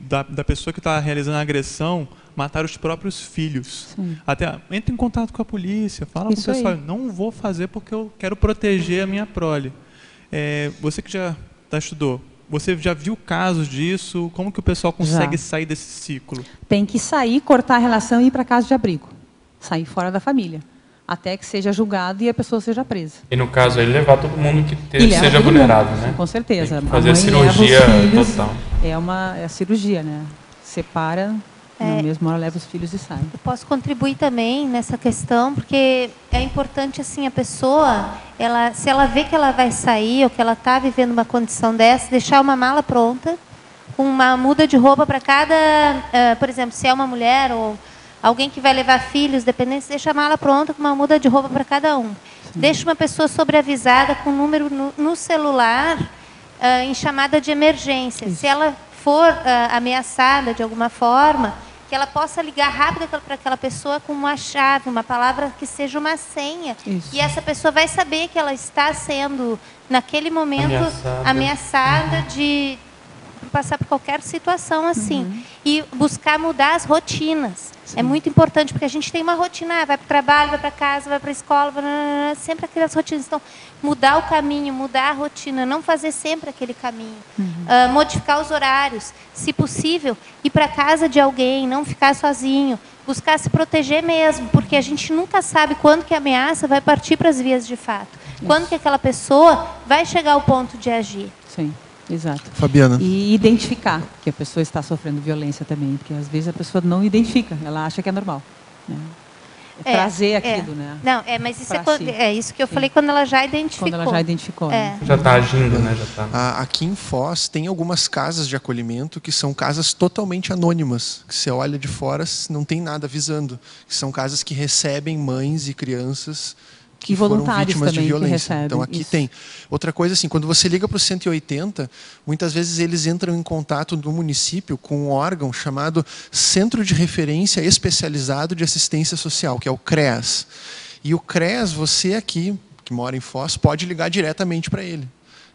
da pessoa que está realizando a agressão matar os próprios filhos. Sim. Até entra em contato com a polícia, fala com o pessoal, não vou fazer porque eu quero proteger a minha prole. Você que já estudou, você já viu casos disso? Como que o pessoal consegue sair desse ciclo? Tem que sair, cortar a relação e ir para casa de abrigo. Sair fora da família. Até que seja julgado e a pessoa seja presa. E no caso aí, levar todo mundo que seja vulnerável, né? Com certeza. Fazer a cirurgia total. É a cirurgia, né? Separa, na mesma hora leva os filhos e sai. Eu posso contribuir também nessa questão, porque é importante, assim, a pessoa, se ela vê que ela vai sair ou que ela está vivendo uma condição dessa, deixar uma mala pronta, com uma muda de roupa para cada, por exemplo, se é uma mulher ou alguém que vai levar filhos, dependentes, deixa a mala pronta com uma muda de roupa para cada um. Sim. Deixa uma pessoa sobreavisada com um número no celular em chamada de emergência. Isso. Se ela for ameaçada de alguma forma, que ela possa ligar rápido para aquela pessoa com uma chave, uma palavra que seja uma senha. Isso. E essa pessoa vai saber que ela está sendo, naquele momento, ameaçada de passar por qualquer situação assim. Uhum. E buscar mudar as rotinas. Sim. É muito importante, porque a gente tem uma rotina, vai para o trabalho, vai para casa, vai para a escola, sempre aquelas rotinas. Então, mudar o caminho, mudar a rotina, não fazer sempre aquele caminho. Uhum. Modificar os horários, se possível, ir para casa de alguém, não ficar sozinho, buscar se proteger mesmo, porque a gente nunca sabe quando que a ameaça vai partir para as vias de fato. Isso. Quando que aquela pessoa vai chegar ao ponto de agir. Sim. Exato. Fabiana. E identificar que a pessoa está sofrendo violência também, porque às vezes a pessoa não identifica, ela acha que é normal. Né? Trazer aquilo, né? Não, mas isso é isso que eu falei quando ela já identificou. Quando ela já identificou. Né? Já está agindo, né? Já tá. Aqui em Foz tem algumas casas de acolhimento que são casas totalmente anônimas, que você olha de fora, não tem nada avisando. Que são casas que recebem mães e crianças que foram vítimas de violência. Então aqui isso. Tem. Outra coisa, assim, quando você liga para o 180, muitas vezes eles entram em contato do município com um órgão chamado Centro de Referência Especializado de Assistência Social, que é o CREAS. E o CREAS, você aqui, que mora em Foz, pode ligar diretamente para ele.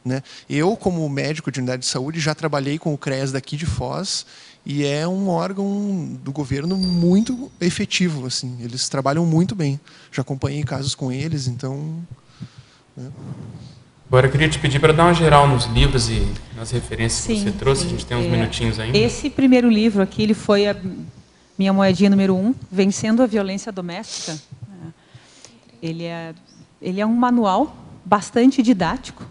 Né? Eu, como médico de unidade de saúde, já trabalhei com o CREAS daqui de Foz, e é um órgão do governo muito efetivo, assim. Eles trabalham muito bem. Já acompanhei casos com eles, então... Né? Agora eu queria te pedir para dar uma geral nos livros e nas referências que você trouxe. A gente tem uns minutinhos ainda. Esse primeiro livro aqui, ele foi a minha moedinha número 1, Vencendo a Violência Doméstica. Ele é um manual bastante didático.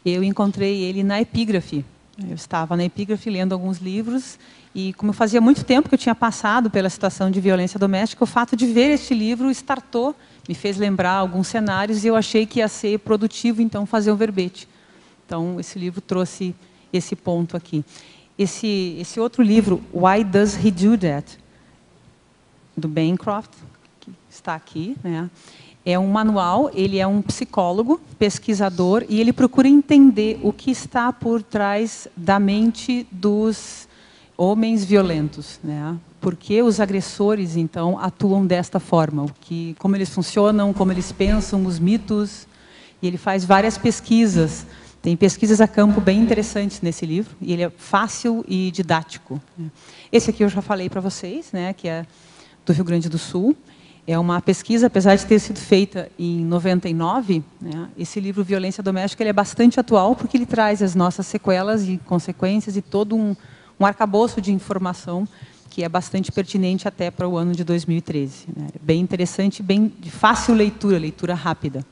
Eu encontrei ele na Epígrafe. Eu estava na Epígrafe lendo alguns livros e, como fazia muito tempo que eu tinha passado pela situação de violência doméstica, o fato de ver este livro me fez lembrar alguns cenários e eu achei que ia ser produtivo, então, fazer um verbete. Então, esse livro trouxe esse ponto aqui. Esse outro livro, Why Does He Do That? Do Bancroft, que está aqui, né? É um manual, ele é um psicólogo, pesquisador, e ele procura entender o que está por trás da mente dos homens violentos, né? Por que os agressores, então, atuam desta forma? Como eles funcionam, como eles pensam, os mitos. E ele faz várias pesquisas. Tem pesquisas a campo bem interessantes nesse livro, e ele é fácil e didático. Esse aqui eu já falei para vocês, né? Que é do Rio Grande do Sul. É uma pesquisa, apesar de ter sido feita em 99, né, esse livro Violência Doméstica ele é bastante atual, porque ele traz as nossas sequelas e consequências e todo um arcabouço de informação que é bastante pertinente até para o ano de 2013. Né? Bem interessante, bem de fácil leitura rápida.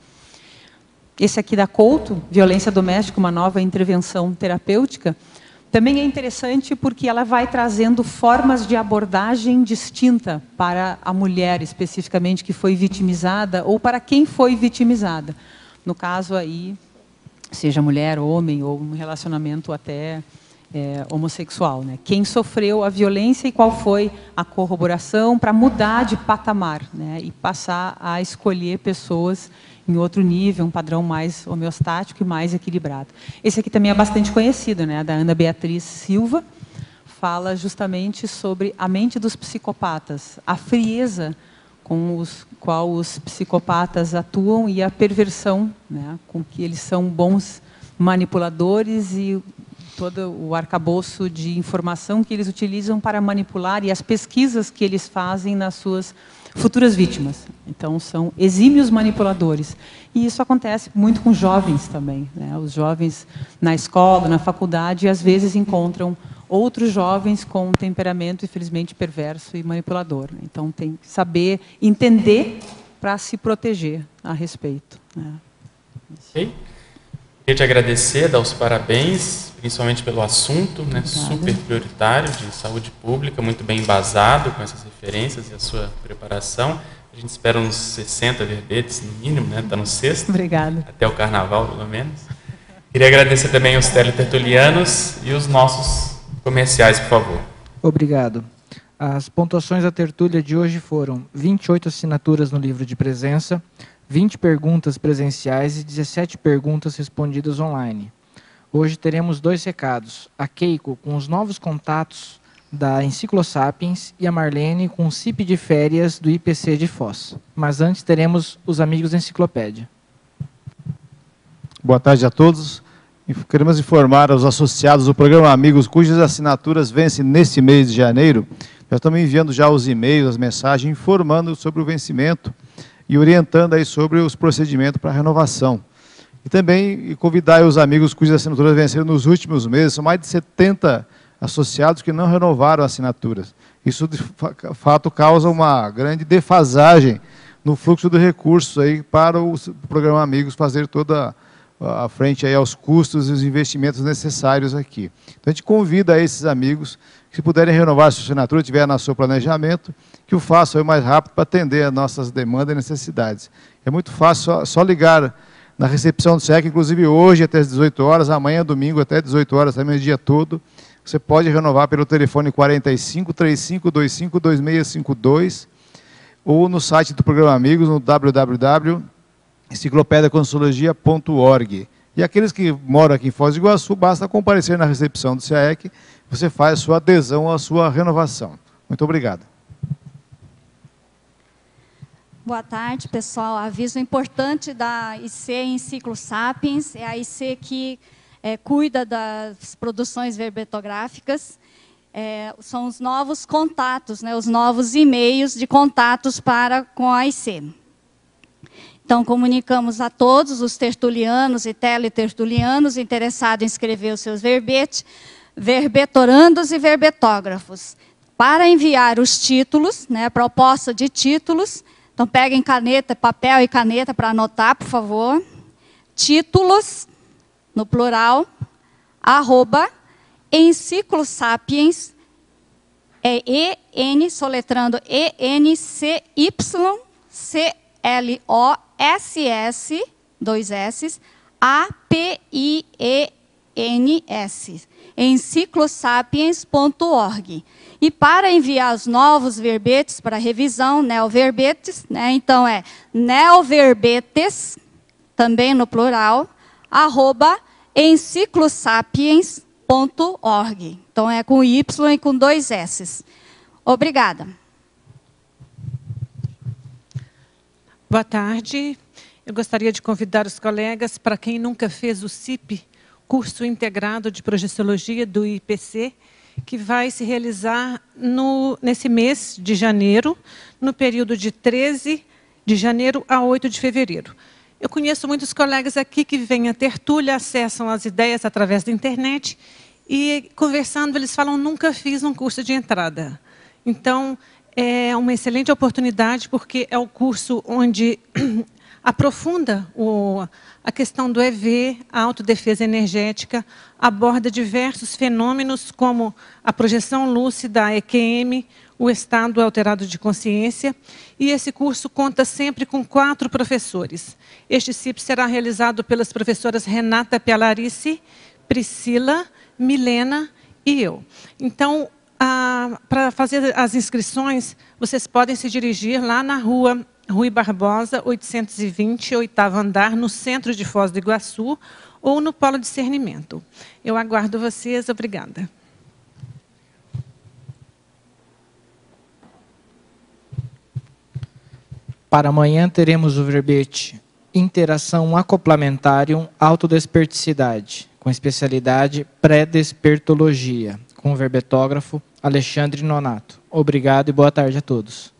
Esse aqui da Couto, Violência Doméstica, uma nova intervenção terapêutica, também é interessante porque ela vai trazendo formas de abordagem distinta para a mulher, especificamente, que foi vitimizada, ou para quem foi vitimizada. No caso aí, seja mulher, homem, ou um relacionamento até homossexual, né? Quem sofreu a violência e qual foi a corroboração para mudar de patamar, né? E passar a escolher pessoas em outro nível, um padrão mais homeostático e mais equilibrado. Esse aqui também é bastante conhecido, né? Da Ana Beatriz Silva, fala justamente sobre a mente dos psicopatas, a frieza com qual os psicopatas atuam e a perversão, né? Com que eles são bons manipuladores e todo o arcabouço de informação que eles utilizam para manipular e as pesquisas que eles fazem nas suas futuras vítimas. Então, são exímios manipuladores. E isso acontece muito com jovens também, né? Os jovens na escola, na faculdade, às vezes encontram outros jovens com um temperamento, infelizmente, perverso e manipulador. Então, tem que saber entender para se proteger a respeito, né? Ok. Queria te agradecer, dar os parabéns, principalmente pelo assunto, né, super prioritário de saúde pública, muito bem embasado com essas referências e a sua preparação. A gente espera uns 60 verbetes, no mínimo, né? Está no sexto. Obrigada. Até o carnaval, pelo menos. Queria agradecer também os teletertulianos e os nossos comerciais, por favor. Obrigado. As pontuações da tertúlia de hoje foram 28 assinaturas no livro de presença, 20 perguntas presenciais e 17 perguntas respondidas online. Hoje teremos 2 recados. A Keiko com os novos contatos da Enciclosapiens e a Marlene com o CIP de férias do IPC de Foz. Mas antes teremos os amigos da Enciclopédia. Boa tarde a todos. Queremos informar aos associados do programa Amigos, cujas assinaturas vencem neste mês de janeiro. Nós estamos enviando já os e-mails, as mensagens, informando sobre o vencimento e orientando aí sobre os procedimentos para renovação. E também convidar os amigos cujas assinaturas venceram nos últimos meses, são mais de 70 associados que não renovaram assinaturas. Isso, de fato, causa uma grande defasagem no fluxo de recursos aí para o programa Amigos fazer toda a frente aí aos custos e os investimentos necessários aqui. Então, a gente convida esses amigos que, se puderem renovar a sua assinatura, tiver no seu planejamento, que o façam o mais rápido para atender as nossas demandas e necessidades. É muito fácil, só ligar na recepção do SEC, inclusive hoje até as 18 horas, amanhã, domingo, até 18 horas, também o dia todo. Você pode renovar pelo telefone 45 3525 2652 ou no site do programa Amigos, no www.enciclopediaconsulologia.org. E aqueles que moram aqui em Foz do Iguaçu, basta comparecer na recepção do SEAEC, você faz a sua adesão à sua renovação. Muito obrigado. Boa tarde, pessoal. Aviso importante da IC Enciclosapiens, é a IC que cuida das produções verbetográficas. São os novos contatos, né, os novos e-mails de contatos com a IC. Então, comunicamos a todos os tertulianos e teletertulianos interessados em escrever os seus verbetes, verbetorandos e verbetógrafos, para enviar os títulos, né, proposta de títulos. Então, peguem caneta, papel e caneta para anotar, por favor. Títulos, no plural, @enciclosapiens, soletrando ENCYCLOSS, 2 S, APIENS, enciclosapiens.org. E para enviar os novos verbetes para revisão, neoverbetes, né, então é neoverbetes, também no plural, @enciclosapiens.org. Então é com Y e com 2 S. Obrigada. Boa tarde. Eu gostaria de convidar os colegas, para quem nunca fez o CIP, curso integrado de projeciologia do IPC, que vai se realizar nesse mês de janeiro, no período de 13 de janeiro a 8 de fevereiro. Eu conheço muitos colegas aqui que vêm à tertúlia, acessam as ideias através da internet e, conversando, eles falam, nunca fiz um curso de entrada. Então, é uma excelente oportunidade, porque é o curso onde aprofunda a questão do EV, a autodefesa energética, aborda diversos fenômenos como a projeção lúcida, a EQM, o estado alterado de consciência, e esse curso conta sempre com 4 professores. Este CIP será realizado pelas professoras Renata Pialarice, Priscila, Milena e eu. Então, para fazer as inscrições, vocês podem se dirigir lá na rua Rui Barbosa, 820, 8º andar, no centro de Foz do Iguaçu, ou no Polo Discernimento. Eu aguardo vocês. Obrigada. Para amanhã teremos o verbete Interação Acoplamentarium Autodesperticidade, com especialidade Pré-Despertologia, com o verbetógrafo Alexandre Nonato. Obrigado e boa tarde a todos.